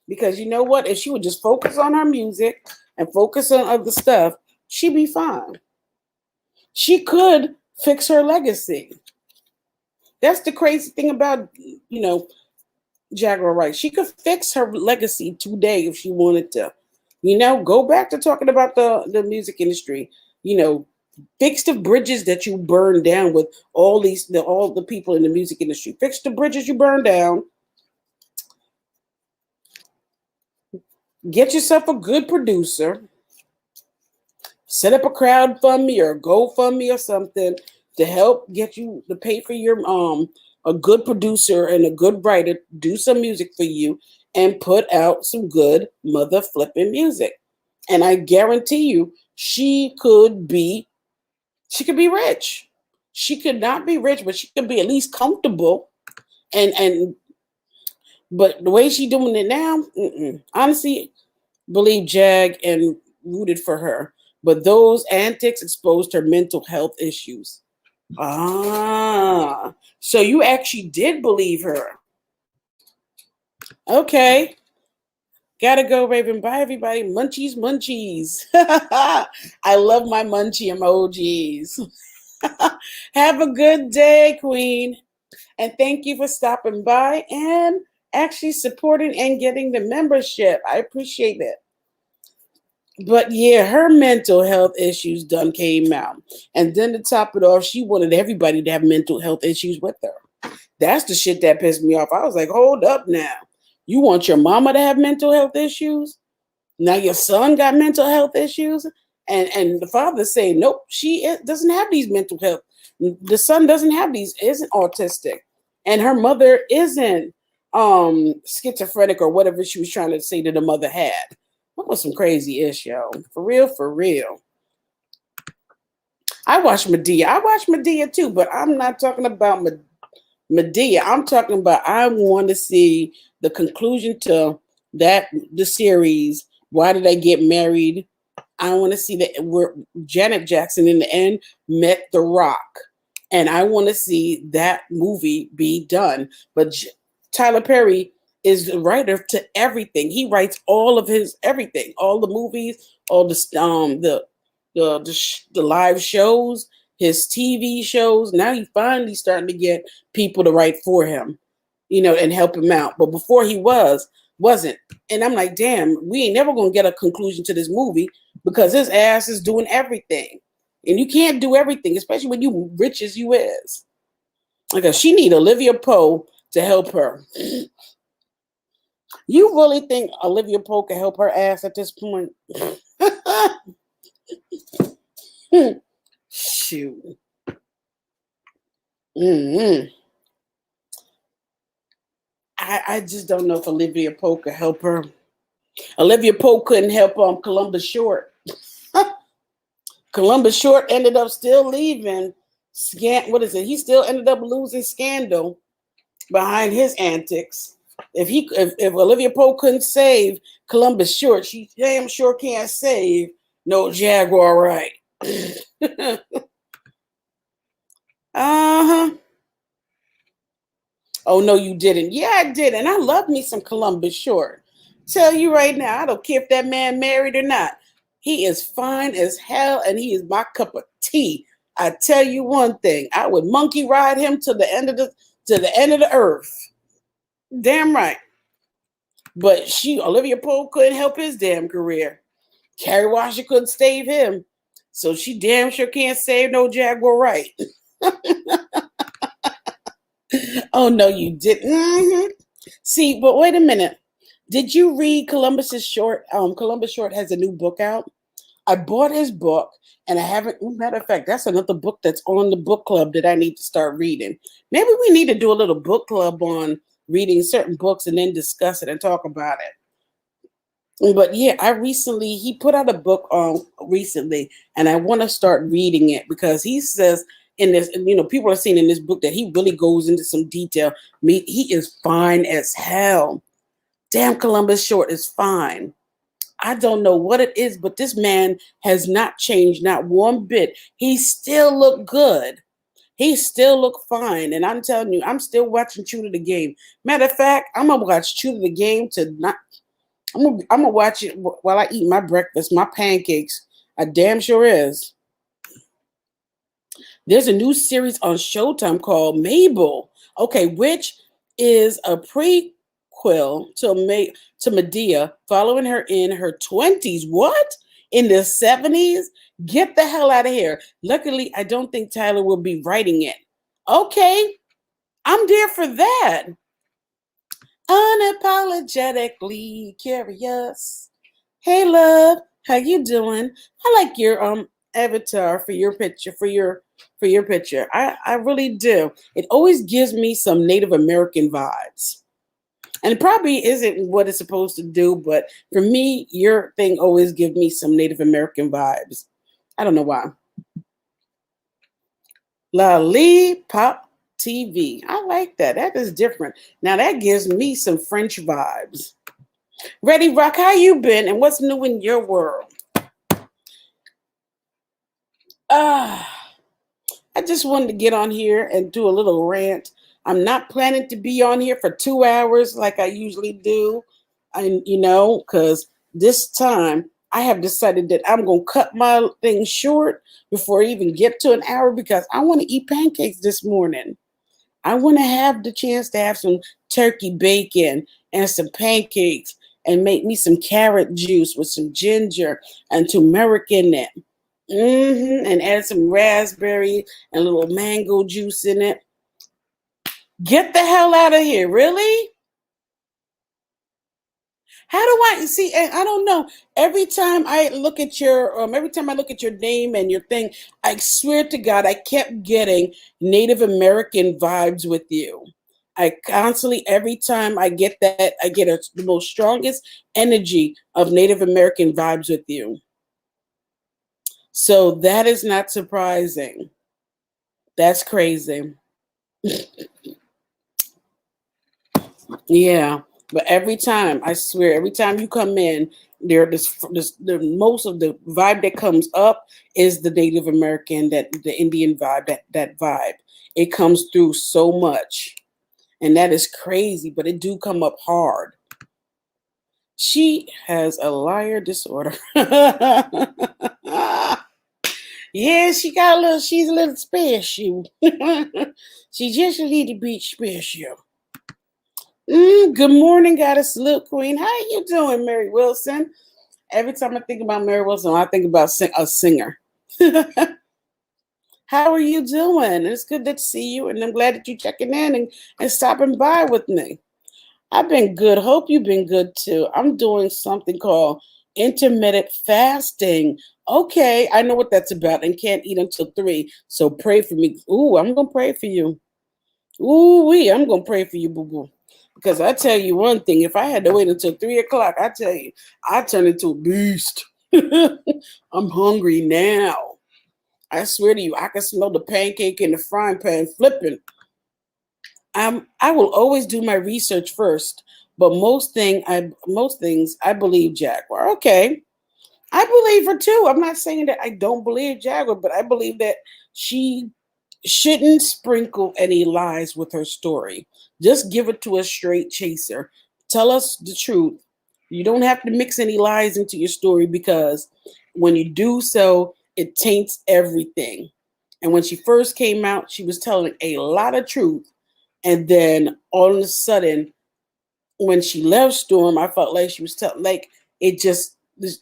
because you know what? If she would just focus on her music and focus on other stuff, she'd be fine. She could fix her legacy. That's the crazy thing about, Jaguar Wright. She could fix her legacy today if she wanted to. Go back to talking about the music industry. Fix the bridges that you burned down with all the people in the music industry. Fix the bridges you burned down. Get yourself a good producer. Set up a crowdfundme or a GoFundMe or something to help get you to pay for your a good producer and a good writer do some music for you and put out some good mother flipping music. And I guarantee you, she could be rich. She could not be rich, but she could be at least comfortable. But the way she's doing it now, honestly, believe Jag and rooted for her. But those antics exposed her mental health issues. So you actually did believe her. Okay. Gotta go, Raven. Bye, everybody. Munchies, munchies. I love my munchie emojis. Have a good day, Queen. And thank you for stopping by and actually supporting and getting the membership. I appreciate it. But yeah, her mental health issues done came out. And then to top it off, she wanted everybody to have mental health issues with her. That's the shit that pissed me off. I was like, hold up now. You want your mama to have mental health issues? Now your son got mental health issues? And the father's saying, nope, doesn't have these mental health. The son doesn't have these, isn't autistic. And her mother isn't schizophrenic or whatever she was trying to say that the mother had. That was some crazy ish, yo. For real, for real. I watch Medea too, but I'm not talking about Medea. I'm talking about I want to see the conclusion to the series. Why did they get married? I want to see that where Janet Jackson in the end met The Rock. And I want to see that movie be done. But Tyler Perry is the writer to everything. He writes all of his everything, all the movies, all the live shows, his TV shows. Now he's finally starting to get people to write for him, and help him out. But before he wasn't. And I'm like, damn, we ain't never gonna get a conclusion to this movie because his ass is doing everything. And you can't do everything, especially when you rich as you is. Like she need Olivia Poe to help her. You really think Olivia Poe can help her ass at this point? Shoot. I just don't know if Olivia Poe could help her. Olivia Poe couldn't help Columbus Short. Columbus Short ended up still leaving. What is it? He still ended up losing Scandal behind his antics. If Olivia Poe couldn't save Columbus Short, she damn sure can't save no Jaguar Wright. Uh-huh. Oh no, you didn't. Yeah, I did. And I love me some Columbus Short. Tell you right now, I don't care if that man married or not. He is fine as hell, and he is my cup of tea. I tell you one thing, I would monkey ride him to the end of the earth. Damn right. But Olivia Poe couldn't help his damn career. Carrie Washer couldn't save him. So she damn sure can't save no Jaguar Wright. Oh no, you didn't. Mm-hmm. See, but wait a minute. Did you read Columbus's Short? Columbus Short has a new book out. I bought his book, and I haven't. Matter of fact, that's another book that's on the book club that I need to start reading. Maybe we need to do a little book club on reading certain books and then discuss it and talk about it. But yeah, he put out a book recently, and I want to start reading it because he says in this, people are saying in this book that he really goes into some detail. He is fine as hell. Damn, Columbus Short is fine. I don't know what it is, but this man has not changed, not one bit. He still look good. He still look fine. And I'm telling you, I'm still watching True to the Game. Matter of fact, I'm gonna watch True to the Game tonight. I'm gonna watch it while I eat my breakfast, my pancakes. I damn sure is. There's a new series on Showtime called Mabel. Okay, which is a prequel to Medea, following her in her 20s. What? In the 70s? Get the hell out of here. Luckily, I don't think Tyler will be writing it. Okay, I'm there for that. Unapologetically curious. Hey love, how you doing? I like your avatar for your picture for your picture. I really do. It always gives me some Native American vibes. And it probably isn't what it's supposed to do, but for me, your thing always gives me some Native American vibes. I don't know why. Lollipop TV. I like that. That is different. Now that gives me some French vibes. Ready Rock, how you been and what's new in your world? I just wanted to get on here and do a little rant. I'm not planning to be on here for 2 hours like I usually do. And because this time I have decided that I'm gonna cut my thing short before I even get to an hour because I want to eat pancakes this morning. I want to have the chance to have some turkey bacon and some pancakes and make me some carrot juice with some ginger and turmeric in it. And add some raspberry and a little mango juice in it. Get the hell out of here. Really? How do I see? I don't know. Every time I look at your name and your thing, I swear to God, I kept getting Native American vibes with you. I constantly, every time I get that, I get the most strongest energy of Native American vibes with you. So that is not surprising. That's crazy. Yeah, but every time, I swear, every time you come in, the most of the vibe that comes up is the Native American, that the Indian vibe, that vibe. It comes through so much, and that is crazy. But it do come up hard. She has a liar disorder. Yeah, she got a little. She's a little special. She just a little bit special. Good morning, Goddess Look Queen. How you doing, Mary Wilson? Every time I think about Mary Wilson, I think about a singer. How are you doing? It's good to see you, and I'm glad that you're checking in and stopping by with me. I've been good. Hope you've been good too. I'm doing something called intermittent fasting. Okay, I know what that's about and can't eat until 3. So pray for me. Ooh, I'm going to pray for you. I'm going to pray for you, boo-boo. Because I tell you one thing, if I had to wait until 3 o'clock, I tell you, I turn into a beast. I'm hungry now. I swear to you, I can smell the pancake in the frying pan flipping. I will always do my research first, but most things I believe Jaguar. Okay, I believe her too. I'm not saying that I don't believe Jaguar, but I believe that she shouldn't sprinkle any lies with her story. Just give it to a straight chaser. Tell us the truth. You don't have to mix any lies into your story because when you do so, it taints everything. And when she first came out, she was telling a lot of truth. And then all of a sudden, when she left Storm, I felt like she was telling, like, it just,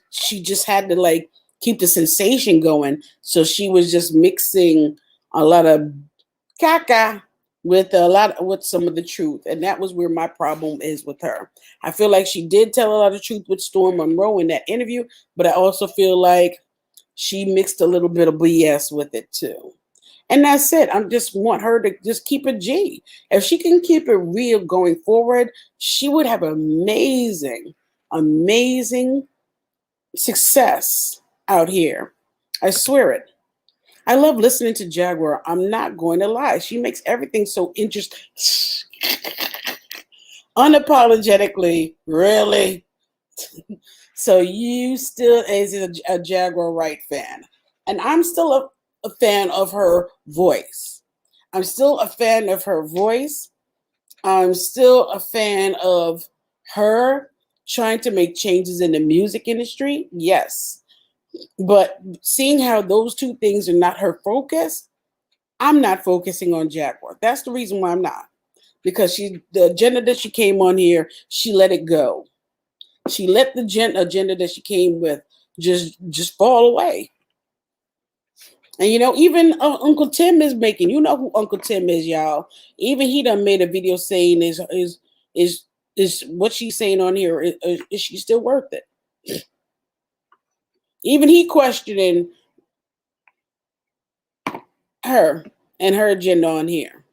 she just had to like keep the sensation going. So she was just mixing a lot of caca with some of the truth, and that was where my problem is with her. I feel like she did tell a lot of truth with Storm Monroe in that interview, but I also feel like she mixed a little bit of BS with it too. And that's it. I just want her to just keep a G. If she can keep it real going forward, she would have amazing amazing success out here. I swear it. I love listening to Jaguar. I'm not going to lie. She makes everything so interesting. Unapologetically, really. So you still is a Jaguar Wright fan. And I'm still a fan of her voice. I'm still a fan of her voice. I'm still a fan of her trying to make changes in the music industry. Yes. But seeing how those two things are not her focus, I'm not focusing on Jaguar. That's the reason why I'm not. Because the agenda that she came on here, she let it go. She let the agenda that she came with just fall away. And even Uncle Tim is making. You know who Uncle Tim is, y'all. Even he done made a video saying is what she's saying on here. Is she still worth it? Even he questioning her and her agenda on here.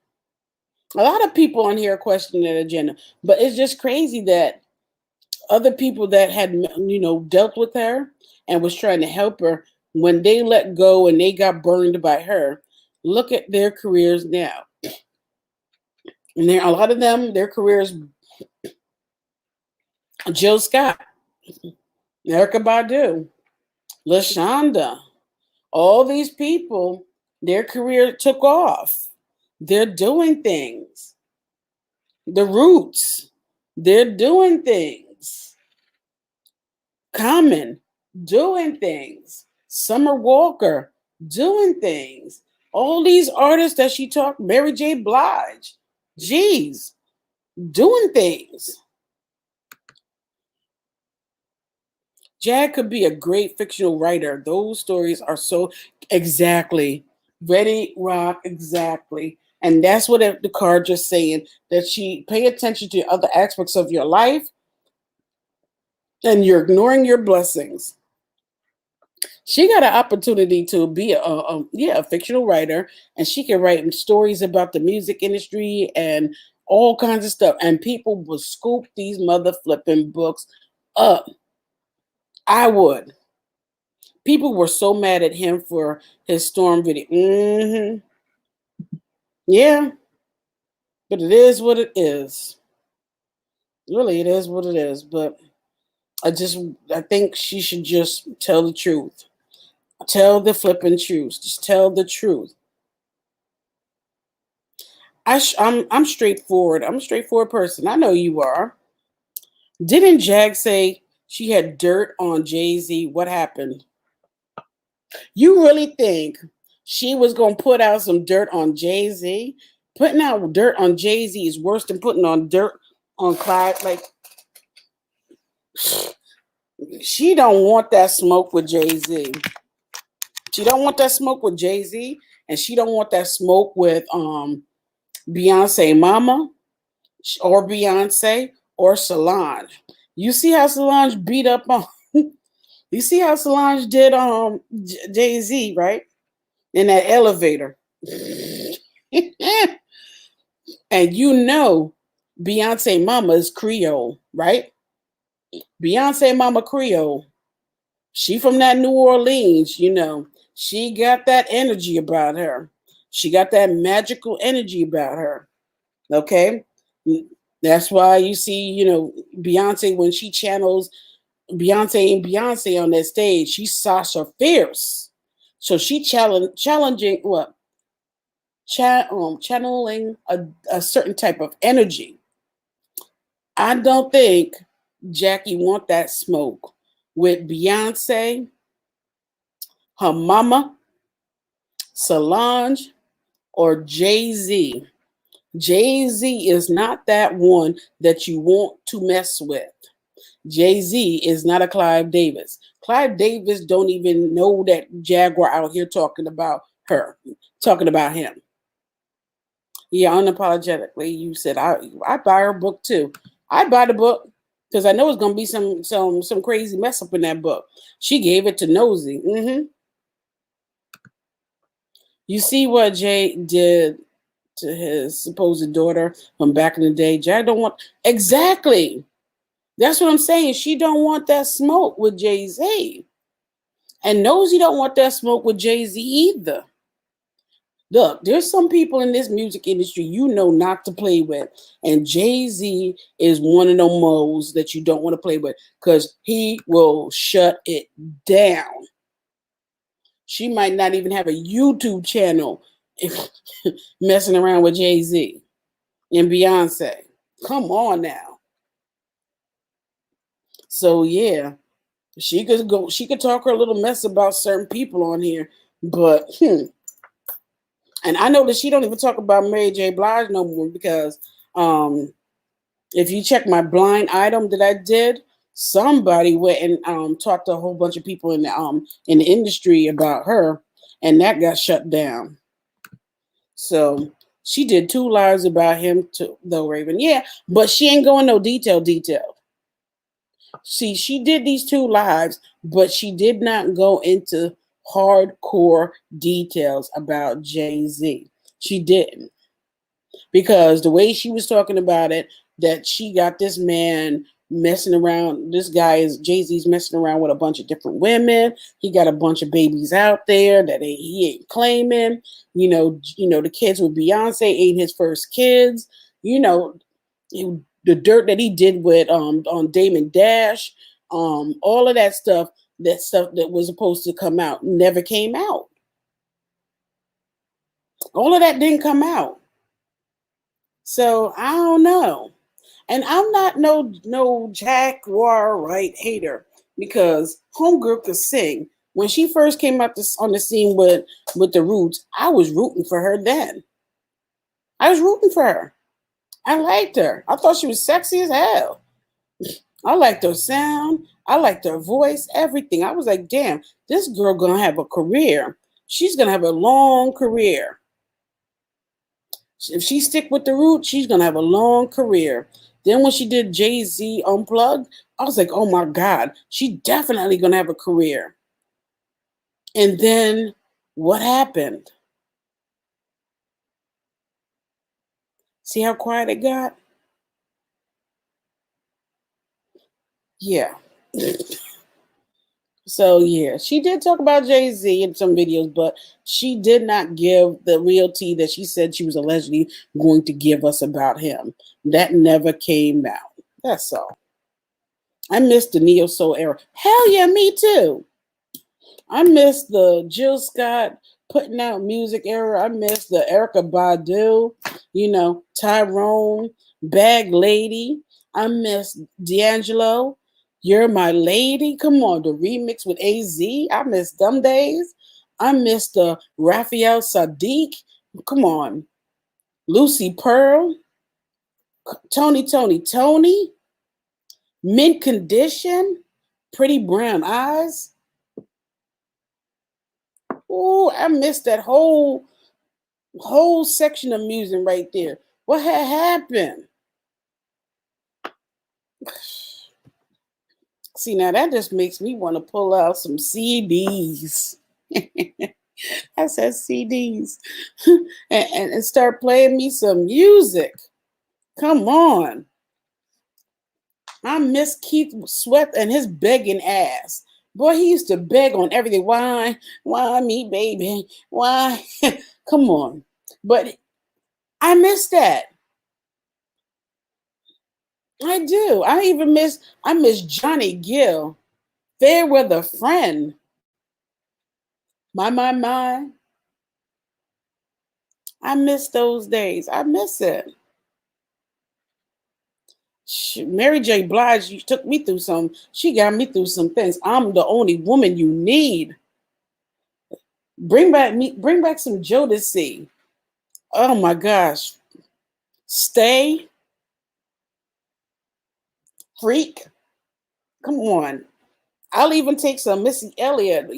A lot of people on here are questioning that agenda, but it's just crazy that other people that had dealt with her and was trying to help her, when they let go and they got burned by her, look at their careers now. And a lot of them, their careers, Jill Scott, Erica Badu, LaShonda, all these people, their career took off. They're doing things. The Roots, they're doing things. Common, doing things. Summer Walker, doing things. All these artists that she talked, Mary J. Blige, geez, doing things. Jag could be a great fictional writer. Those stories are so exactly. Ready, Rock, exactly. And that's what the card just saying, that she pay attention to other aspects of your life and you're ignoring your blessings. She got an opportunity to be a fictional writer, and she can write stories about the music industry and all kinds of stuff. And people will scoop these mother flipping books up. I would. People were so mad at him for his Storm video. Yeah, but it is what it is. Really, it is what it is. But I think she should just tell the truth. Tell the flipping truth. Just tell the truth. I'm straightforward. I'm a straightforward person. I know you are. Didn't Jag say she had dirt on Jay-Z? What happened? You really think she was gonna put out some dirt on Jay-Z? Putting out dirt on Jay-Z is worse than putting on dirt on Clyde. Like, she don't want that smoke with Jay-Z. She don't want that smoke with Jay-Z, and she don't want that smoke with Beyonce Mama or Beyonce or Solange. You see how Solange beat up on you see how Solange did Jay-Z, right? In that elevator. And Beyonce Mama is Creole, right? Beyonce Mama Creole. She from that New Orleans, She got that energy about her. She got that magical energy about her. Okay? That's why you see, Beyonce, when she channels Beyonce on that stage, she's Sasha Fierce. So she challenging what? Channeling a certain type of energy. I don't think Jackie want that smoke with Beyonce, her mama, Solange, or Jay-Z. Jay-Z is not that one that you want to mess with. Jay-Z is not a Clive Davis. Clive Davis don't even know that Jaguar out here talking about him. Yeah, unapologetically, you said I buy her book too. I buy the book because I know it's gonna be some crazy mess up in that book. She gave it to Nosy. You see what Jay did to his supposed daughter from back in the day. Jag don't want exactly. That's what I'm saying. She don't want that smoke with Jay-Z. And Nosy don't want that smoke with Jay-Z either. Look, there's some people in this music industry you know not to play with. And Jay-Z is one of them moles that you don't want to play with because he will shut it down. She might not even have a YouTube channel messing around with Jay-Z and Beyonce. Come on now. So yeah, she could talk her a little mess about certain people on here, but and I know that she don't even talk about Mary J. Blige no more because if you check my blind item that I did, somebody went and talked to a whole bunch of people in the industry about her, and that got shut down. So she did 2 lives about him too, though, Raven. Yeah, but she ain't going no detail. See, she did these 2 lives, but she did not go into hardcore details about Jay-Z. She didn't. Because the way she was talking about it, that she got this man messing around. This guy is Jay-Z's messing around with a bunch of different women. He got a bunch of babies out there that he ain't claiming. The kids with Beyonce ain't his first kids. The dirt that he did with on Damon Dash, all of that stuff that was supposed to come out never came out. All of that didn't come out. So I don't know. And I'm not no Jaguar Wright hater because Homegirl could sing. When she first came out on the scene with the Roots, I was rooting for her then. I was rooting for her. I liked her. I thought she was sexy as hell. I liked her sound. I liked her voice, everything. I was like, damn, this girl gonna have a career. She's gonna have a long career. If she stick with the Roots, she's gonna have a long career. Then when she did Jay-Z Unplugged, I was like, oh my God, she definitely gonna have a career. And then what happened? See how quiet it got? Yeah. So yeah, she did talk about Jay-Z in some videos, but she did not give the real tea that she said she was allegedly going to give us about him. That never came out. That's all. I missed the Neo Soul era. Hell yeah, me too. I miss the Jill Scott putting out music era. I miss the Erykah Badu, Tyrone, Bag Lady. I miss D'Angelo. You're My Lady. Come on, the remix with AZ. I miss them days. I miss the Raphael Sadiq. Come on. Lucy Pearl. Tony. Mint Condition. Pretty Brown Eyes. Oh, I missed that whole section of music right there. What had happened? See, now that just makes me want to pull out some CDs. I said CDs and start playing me some music. Come on. I miss Keith Sweat and his begging ass. Boy, he used to beg on everything. Why me, baby? Why? Come on. But I miss that. I do. I miss Johnny Gill. Fair Weather Friend. My. I miss those days. I miss it. Mary J. Blige, you took me through she got me through some things. I'm the only woman you need. Bring back some Jodeci. Oh my gosh. Stay. Freak. Come on. I'll even take some Missy Elliott.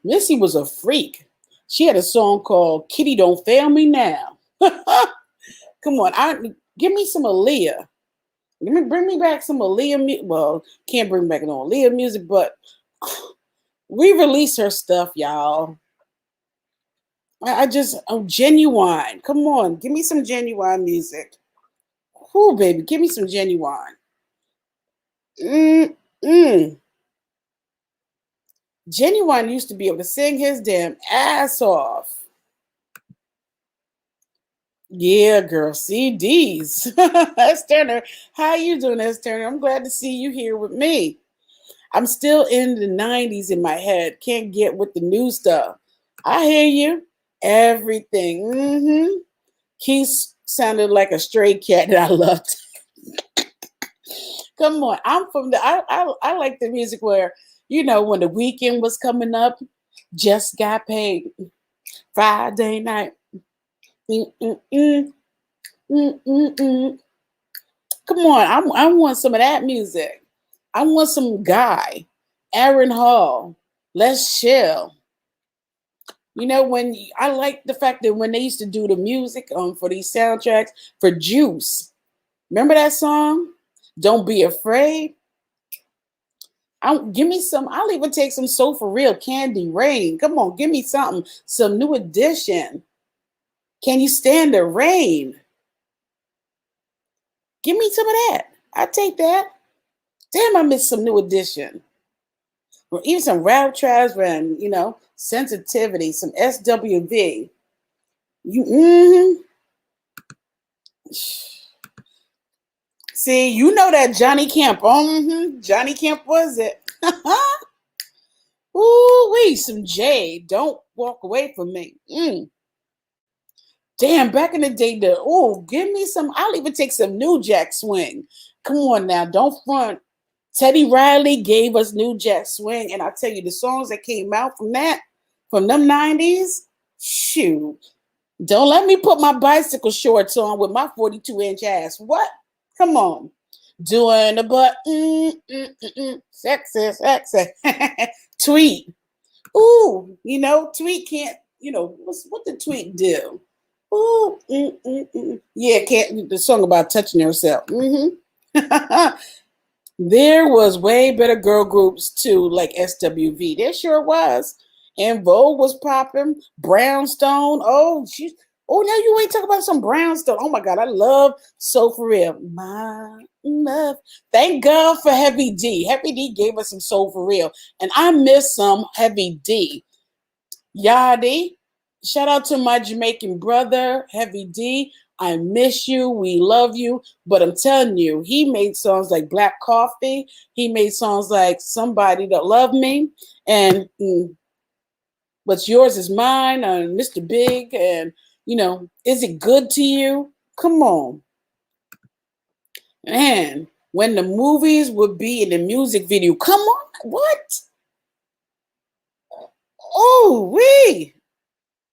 Missy was a freak. She had a song called Kitty Don't Fail Me Now. Come on. Give me some Aaliyah. Bring me back some Aaliyah. Well, can't bring back no Aaliyah music, but re-release her stuff, y'all. Genuine. Come on, give me some Genuine music. Whoo, baby, give me some Genuine. Mm-mm. Genuine used to be able to sing his damn ass off. Yeah, girl, CDs. S. Turner, how you doing, S. Turner? I'm glad to see you here with me. I'm still in the 90s in my head. Can't get with the new stuff. I hear you. Everything. Keith sounded like a stray cat that I loved. Come on. I'm from the I like the music where, when the weekend was coming up, just got paid. Friday night. Mm-mm-mm, mm-mm-mm. Come on. I want some of that music. I want some Guy, Aaron Hall. Let's chill. I like the fact that when they used to do the music for these soundtracks for Juice. Remember that song? Don't Be Afraid. Give me some. I'll even take some Soul for Real, Candy Rain. Come on, give me something. Some New Edition. Can you stand the rain? Give me some of that. I'll take that. Damn, I missed some New Edition. Or even some Rap Trans and Sensitivity, some SWV. See, you know that Johnny Kemp. Johnny Kemp was it. Ooh, wee, some J. Don't walk away from me. Damn, back in the day, give me some. I'll even take some New Jack Swing. Come on now, don't front. Teddy Riley gave us New Jack Swing, and I tell you, the songs that came out from them 90s, shoot. Don't let me put my bicycle shorts on with my 42-inch ass. What? Come on. Doing the butt. Sexy, sexy. Tweet. Ooh, Tweet can't, what did Tweet do? Ooh, yeah, can't the song about touching herself. There was way better girl groups too, like SWV. There sure was. And Vogue was popping. Brownstone. Now you ain't talking about some Brownstone. Oh my God, I love Soul for Real. My love. Thank God for Heavy D. Heavy D gave us some Soul for Real. And I miss some Heavy D. Yadi. Shout out to my Jamaican brother, Heavy D. I miss you. We love you. But I'm telling you, he made songs like Black Coffee. He made songs like Somebody That Love Me. And What's Yours Is Mine. And Mr. Big. And, Is It Good to You? Come on. Man, when the movies would be in the music video. Come on. What? Oh,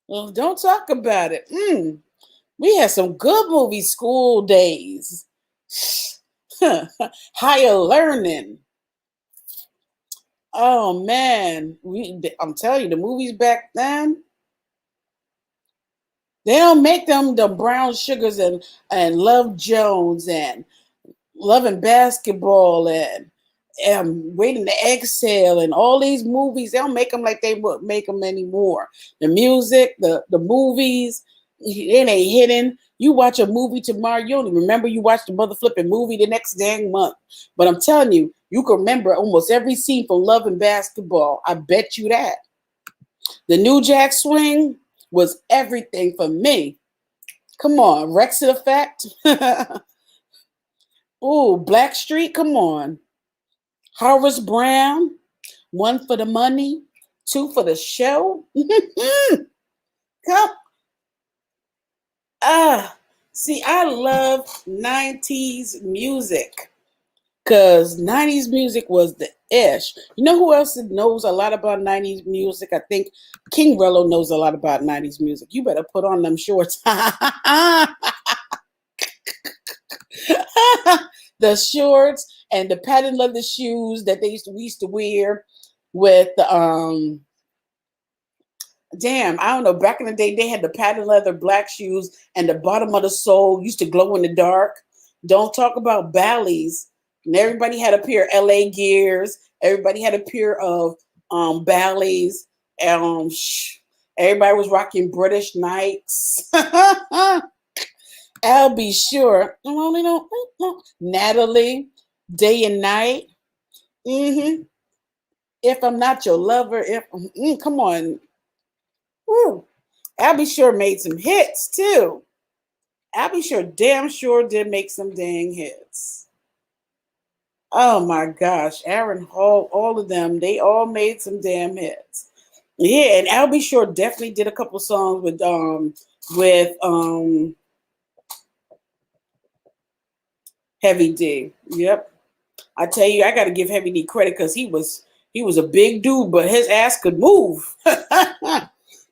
well, don't talk about it. We had some good movies, School Days, Higher Learning. Oh man, I'm telling you, the movies back then, they don't make them the Brown Sugars and Love Jones and Love and Basketball and Waiting to Exhale and all these movies. They don't make them like they would make them anymore. The music, the movies, it ain't hidden. You watch a movie tomorrow, you don't even remember you watched the mother flipping movie the next dang month. But I'm telling you, you can remember almost every scene from Love and Basketball. I bet you that. The New Jack Swing was everything for me. Come on, Rex Effect. Ooh, Blackstreet, come on. Horace Brown, one for the money, two for the show. Come. See, I love 90s music because 90s music was the ish. You know who else knows a lot about 90s music? I think King Rello knows a lot about 90s music. You better put on them shorts. The shorts and the patent leather shoes that we used to wear with I don't know, back in the day they had the patent leather black shoes and the bottom of the sole used to glow in the dark. Don't talk about Bally's. And everybody had a pair of LA Gears. Everybody had a pair of Bally's. Everybody was rocking British Nikes. I'll be sure. Natalie, Day and Night. Mm-hmm. If I'm not your lover, if come on. Woo. Albie Shore made some hits too. Albie Shore damn sure did make some dang hits. Oh my gosh, Aaron Hall, all of them, they all made some damn hits. Yeah, and Albie Shore definitely did a couple songs with Heavy D. Yep. I tell you, I got to give Heavy D credit because he was a big dude, but his ass could move.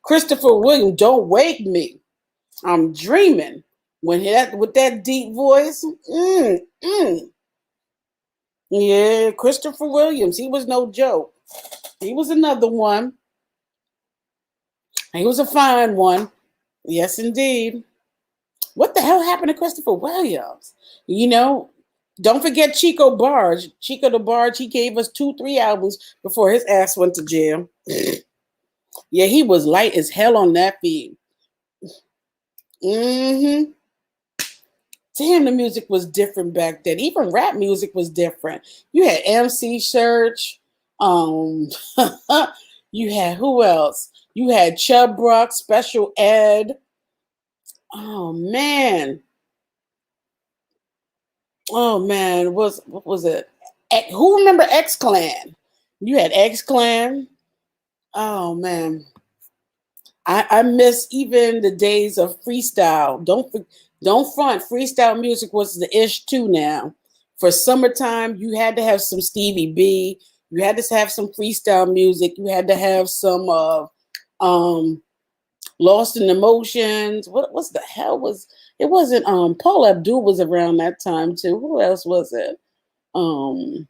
Christopher Williams, don't wake me. I'm dreaming. With that deep voice, yeah, Christopher Williams, he was no joke. He was another one. He was a fine one. Yes, indeed. What the hell happened to Christopher Williams? You know, don't forget Chico Barge. Chico the Barge, he gave us 2, 3 albums before his ass went to jail. Yeah, he was light as hell on that beat. Mm-hmm. Damn, the music was different back then. Even rap music was different. You had MC Church. Um, you had who else? You had Chubb Rock, Special Ed. Oh man. Oh man, what was it? Who remember X Clan? You had X Clan. Oh man, I miss even the days of freestyle. Don't front. Freestyle music was the ish too now. For summertime, you had to have some Stevie B. You had to have some freestyle music. You had to have some um Lost in Emotions. What's the hell was it? Wasn't Paul Abdul was around that time too. Who else was it? Um,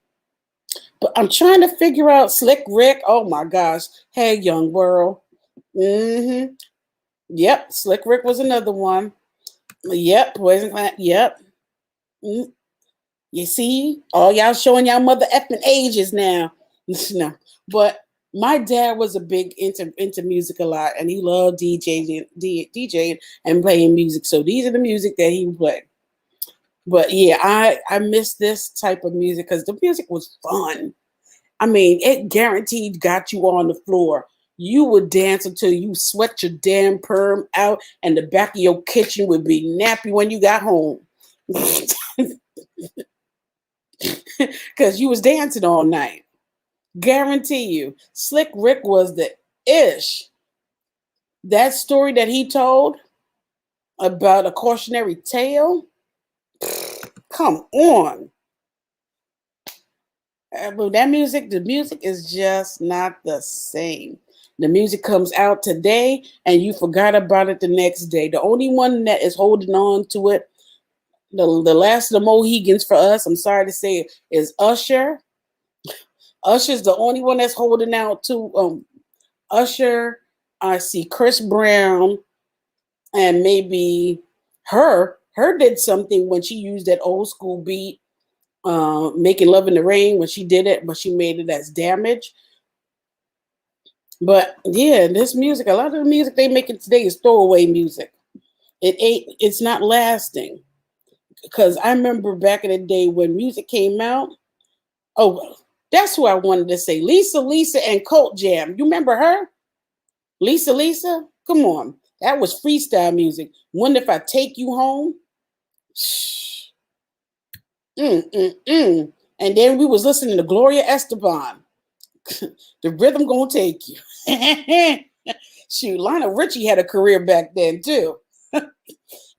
but I'm trying to figure out Slick Rick. Oh my gosh. Hey, young world. Mm-hmm. Yep. Slick Rick was another one. Yep. Poison Clan. Yep. Mm. You see, all y'all showing y'all mother effing ages now. No, but my dad was a big into music a lot, and he loved DJing and playing music. So these are the music that he would play. But yeah, I miss this type of music because the music was fun. I mean, it guaranteed got you on the floor. You would dance until you sweat your damn perm out, and the back of your kitchen would be nappy when you got home. Because you was dancing all night. Guarantee you. Slick Rick was the ish. That story that he told about a cautionary tale, come on. But the music is just not the same. The music comes out today and you forgot about it the next day. The only one that is holding on to it, the last of the Mohegans for us, I'm sorry to say it, is Usher. Usher's the only one that's holding out to Usher. I see Chris Brown and maybe her. Her did something when she used that old school beat, Making Love in the Rain, when she did it, but she made it as Damage. But yeah, this music, a lot of the music they making today is throwaway music. It's not lasting. Because I remember back in the day when music came out. Oh, that's who I wanted to say. Lisa and Cult Jam. You remember her? Lisa? Come on. That was freestyle music. Wonder if I take you home. Shh. Mm. And then we was listening to Gloria Esteban. The rhythm gonna take you. Shoot, Lionel Richie had a career back then too.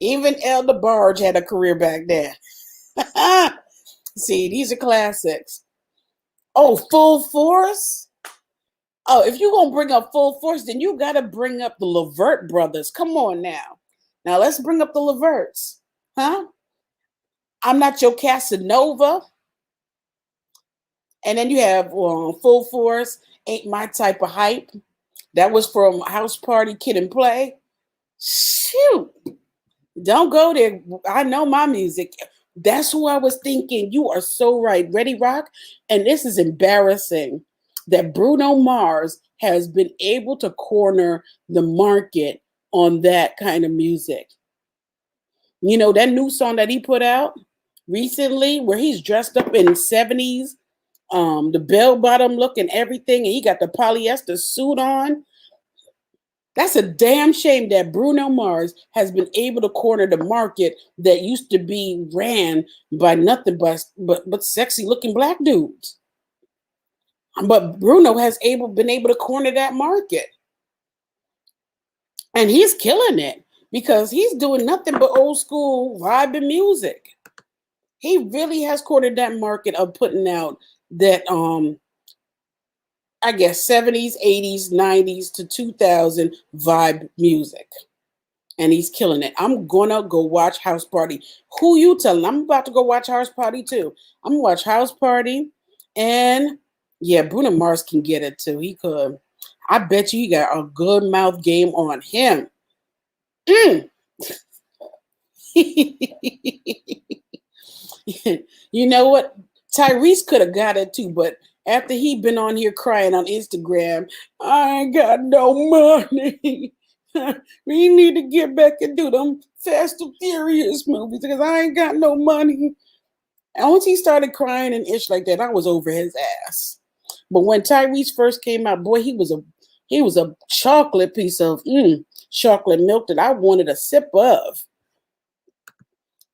Even Elder Barge had a career back then. See, these are classics. Oh, Full Force. Oh, if you're gonna bring up Full Force, then you gotta bring up the Levert brothers. Come on now. Now let's bring up the Leverts. Huh? I'm Not Your Casanova. And then you have Full Force, Ain't My Type of Hype. That was from House Party Kid and Play. Shoot. Don't go there. I know my music. That's who I was thinking. You are so right. Ready Rock? And this is embarrassing that Bruno Mars has been able to corner the market on that kind of music. You know, that new song that he put out recently where he's dressed up in 70s The bell bottom look and everything, and he got the polyester suit on. That's a damn shame that Bruno Mars has been able to corner the market that used to be ran by nothing but sexy looking black dudes. But Bruno has been able to corner that market, and he's killing it because he's doing nothing but old school vibing music. He really has cornered that market of putting out that I guess 70s, 80s, 90s to 2000 vibe music. And he's killing it. I'm gonna go watch House Party. Who you telling? I'm about to go watch House Party too. I'm gonna watch House Party, and yeah, Bruno Mars can get it too. He could. I bet you he got a good mouth game on him. Mm. You know what? Tyrese could have got it too, but after he been on here crying on Instagram, I ain't got no money. We need to get back and do them Fast and Furious movies because I ain't got no money. And once he started crying and ish like that, I was over his ass. But when Tyrese first came out, boy, he was a chocolate piece of chocolate milk that I wanted a sip of.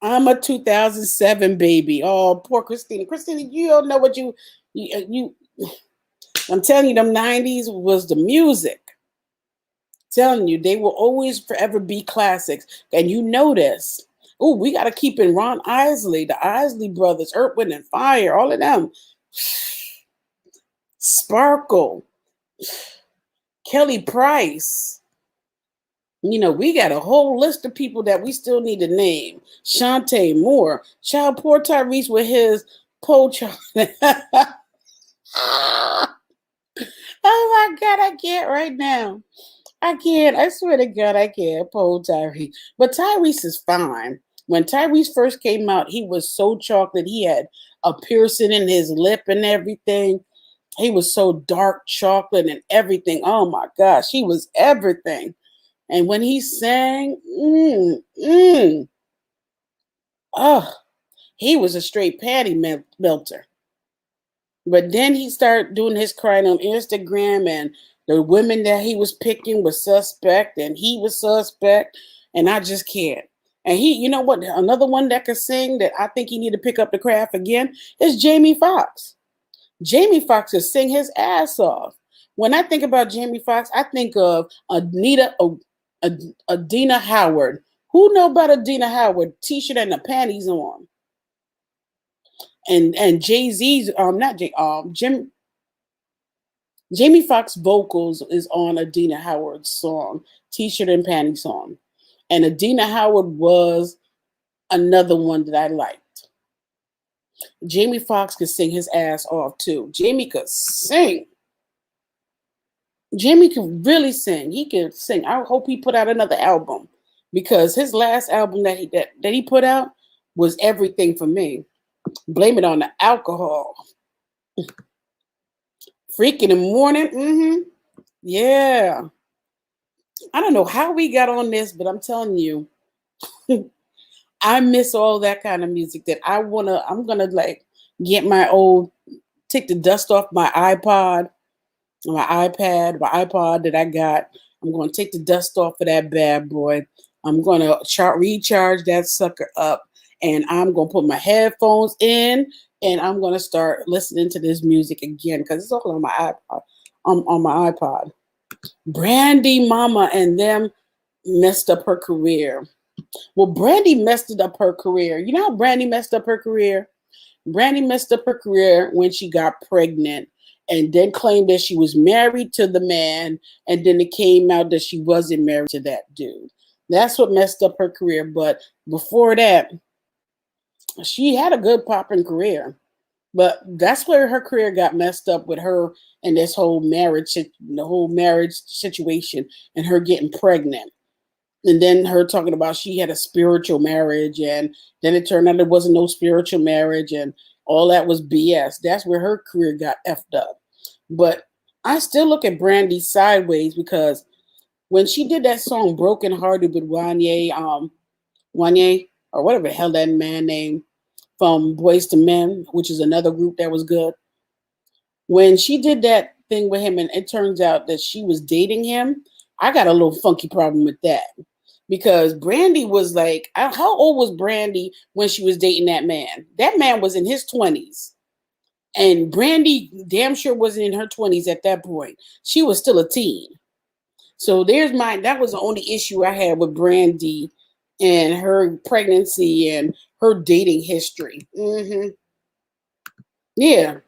I'm a 2007 baby. Oh, poor Christina. Christina, you don't know what you I'm telling you, them 90s was the music. Telling you, they will always forever be classics. And you know this. Oh, we got to keep in Ron Isley, the Isley brothers, Earth, Wind, and Fire, all of them. Sparkle, Kelly Price. You know, we got a whole list of people that we still need to name. Shantae Moore. Child, poor Tyrese with his pole chocolate. Oh my God, I can't right now. I can't. I swear to God, I can't. Poor Tyrese. But Tyrese is fine. When Tyrese first came out, he was so chocolate. He had a piercing in his lip and everything. He was so dark chocolate and everything. Oh my gosh, he was everything. And when he sang, oh, he was a straight patty melter. But then he started doing his crying on Instagram, and the women that he was picking was suspect, and he was suspect, and I just can't. And he, you know what? Another one that could sing that I think he need to pick up the craft again is Jamie Foxx. Jamie Foxx could sing his ass off. When I think about Jamie Foxx, I think of Adina Howard. Who know about Adina Howard? T-shirt and the panties on. And Jay-Z's not Jay Jamie Foxx vocals is on Adina Howard's song, T-shirt and panties on. And Adina Howard was another one that I liked. Jamie Foxx could sing his ass off too. Jamie could sing. Jamie could really sing. He could sing. I hope he put out another album because his last album that he put out was everything for me. Blame it on the alcohol. Freak in the morning. Yeah. I don't know how we got on this, but I'm telling you, I miss all that kind of music that I'm gonna like get take the dust off my iPod, my iPod that I got. I'm gonna take the dust off of that bad boy. I'm gonna recharge that sucker up, and I'm gonna put my headphones in, and I'm gonna start listening to this music again because it's all on my iPod. On my iPod. Brandy Mama and them messed up her career. Well, Brandy messed up her career. You know how Brandy messed up her career? Brandy messed up her career when she got pregnant and then claimed that she was married to the man, and then it came out that she wasn't married to that dude. That's what messed up her career. But before that, she had a good popping career. But that's where her career got messed up with her and this whole marriage situation and her getting pregnant. And then her talking about she had a spiritual marriage, and then it turned out there wasn't no spiritual marriage, and all that was BS. That's where her career got effed up. But I still look at Brandy sideways because when she did that song "Broken Hearted" with Wanye, or whatever the hell that man name from Boys to Men, which is another group that was good. When she did that thing with him and it turns out that she was dating him, I got a little funky problem with that. Because Brandy was like, how old was Brandy when she was dating that man? That man was in his 20s. And Brandy damn sure wasn't in her 20s at that point. She was still a teen. So that was the only issue I had with Brandy and her pregnancy and her dating history. Yeah.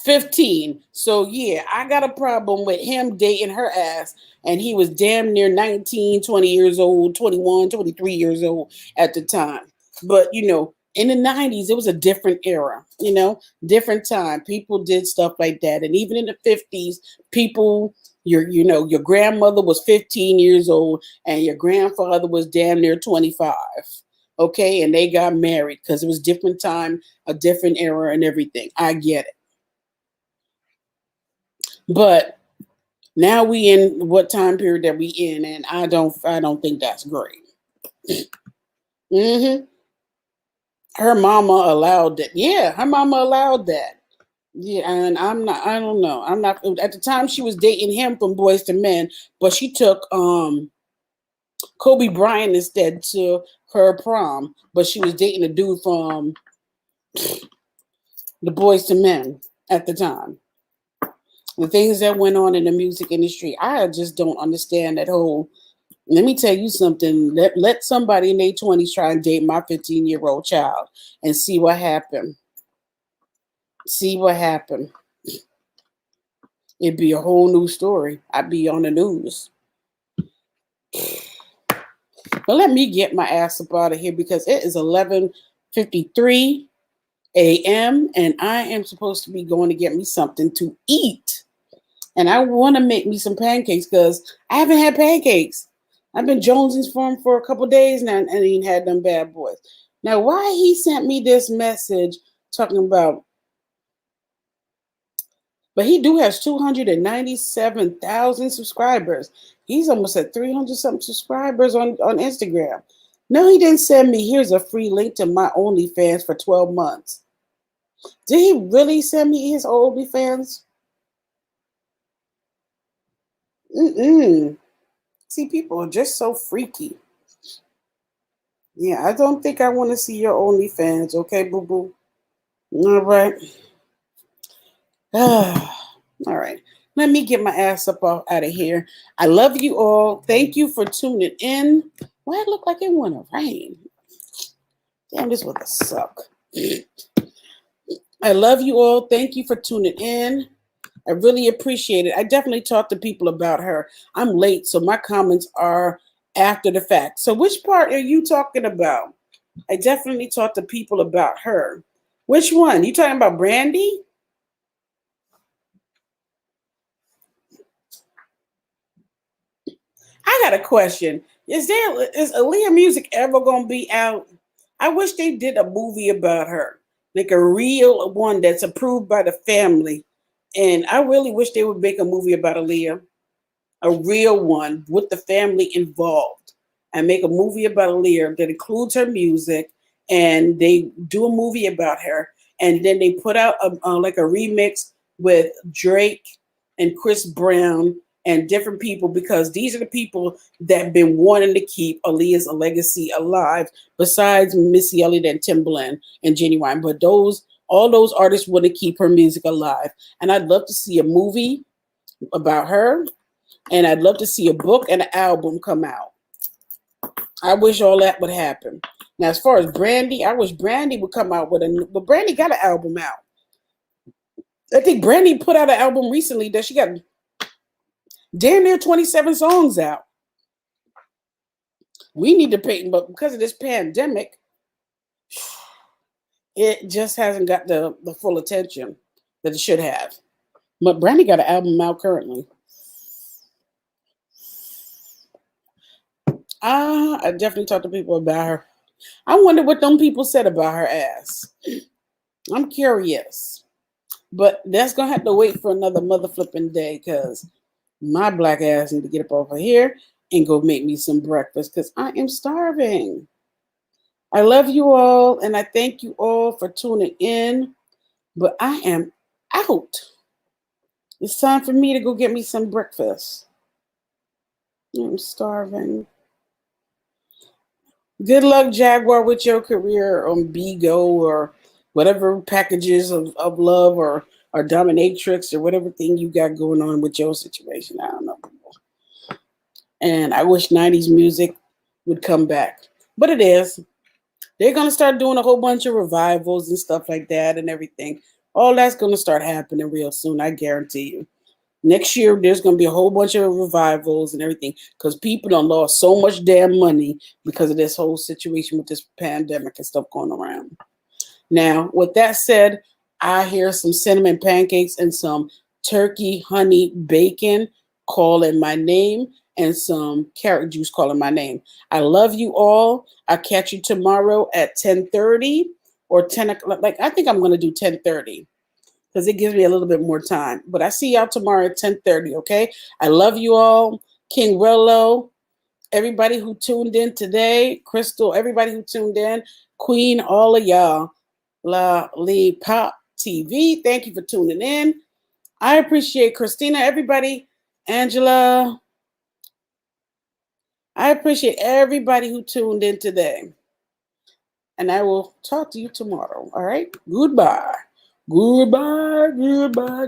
15. So yeah, I got a problem with him dating her ass. And he was damn near 19, 20 years old, 21, 23 years old at the time. But in the 90s, it was a different era, different time. People did stuff like that. And even in the 50s, people, your grandmother was 15 years old and your grandfather was damn near 25. Okay. And they got married because it was different time, a different era and everything. I get it. But now we in what time period that we in, and I don't think that's great. hmm Her mama allowed that. Yeah, her mama allowed that. Yeah, and I'm not. I don't know. I'm not. At the time, she was dating him from Boys to Men, but she took Kobe Bryant instead to her prom. But she was dating a dude from the Boys to Men at the time. The things that went on in the music industry, I just don't understand that whole. Let me tell you something. Let somebody in their 20s try and date my 15-year-old child and see what happened. See what happened. It'd be a whole new story. I'd be on the news. But let me get my ass up out of here because it is 11:53 a.m. and I am supposed to be going to get me something to eat. And I want to make me some pancakes because I haven't had pancakes. I've been jonesing for them for a couple days now and ain't had them bad boys. Now, why he sent me this message talking about, but he do has 297,000 subscribers. He's almost at 300 something subscribers on Instagram. No, he didn't send me, here's a free link to my OnlyFans for 12 months. Did he really send me his OnlyFans? See, people are just so freaky. Yeah, I don't think I want to see your OnlyFans, okay, boo-boo? All right. All right. Let me get my ass up out of here. I love you all. Thank you for tuning in. Why it look like it want to rain? Damn, this would suck. I love you all. Thank you for tuning in. I really appreciate it. I definitely talked to people about her. I'm late, so my comments are after the fact. So which part are you talking about? I definitely talked to people about her. Which one? You talking about Brandy? I got a question. Is Aaliyah music ever gonna be out? I wish they did a movie about her, like a real one that's approved by the family. And I really wish they would make a movie about Aaliyah, a real one with the family involved, and make a movie about Aaliyah that includes her music, and they do a movie about her, and then they put out like a remix with Drake and Chris Brown and different people because these are the people that have been wanting to keep Aaliyah's legacy alive. Besides Missy Elliott and Timbaland and Genuine, but all those artists want to keep her music alive, and I'd love to see a movie about her. And I'd love to see a book and an album come out. I wish all that would happen. Now, as far as Brandy, I wish Brandy would come out but Brandy got an album out. I think Brandy put out an album recently that she got damn near 27 songs out. We need to pay, but because of this pandemic, it just hasn't got the full attention that it should have. But Brandy got an album out currently. I definitely talked to people about her. I wonder what them people said about her ass. I'm curious. But that's going to have to wait for another mother flipping day because my black ass need to get up over here and go make me some breakfast because I am starving. I love you all and I thank you all for tuning in. But I am out. It's time for me to go get me some breakfast. I'm starving. Good luck, Jaguar, with your career on Bigo or whatever packages of love or dominatrix or whatever thing you got going on with your situation. I don't know. And I wish 90s music would come back. But it is. They're going to start doing a whole bunch of revivals and stuff like that and everything. All that's going to start happening real soon, I guarantee you. Next year, there's going to be a whole bunch of revivals and everything because people done lost so much damn money because of this whole situation with this pandemic and stuff going around. Now, with that said, I hear some cinnamon pancakes and some turkey honey bacon calling my name and some carrot juice calling my name. I love you all. I'll catch you tomorrow at 10:30 or 10 o'clock. Like, I think I'm going to do 10:30 because it gives me a little bit more time. But I see y'all tomorrow at 10:30, okay? I love you all. King Rello, everybody who tuned in today, Crystal, everybody who tuned in, Queen, all of y'all. La Lee Pop TV. Thank you for tuning in. I appreciate Christina, everybody, Angela. I appreciate everybody who tuned in today. And I will talk to you tomorrow. All right? Goodbye. Goodbye. Goodbye. Goodbye.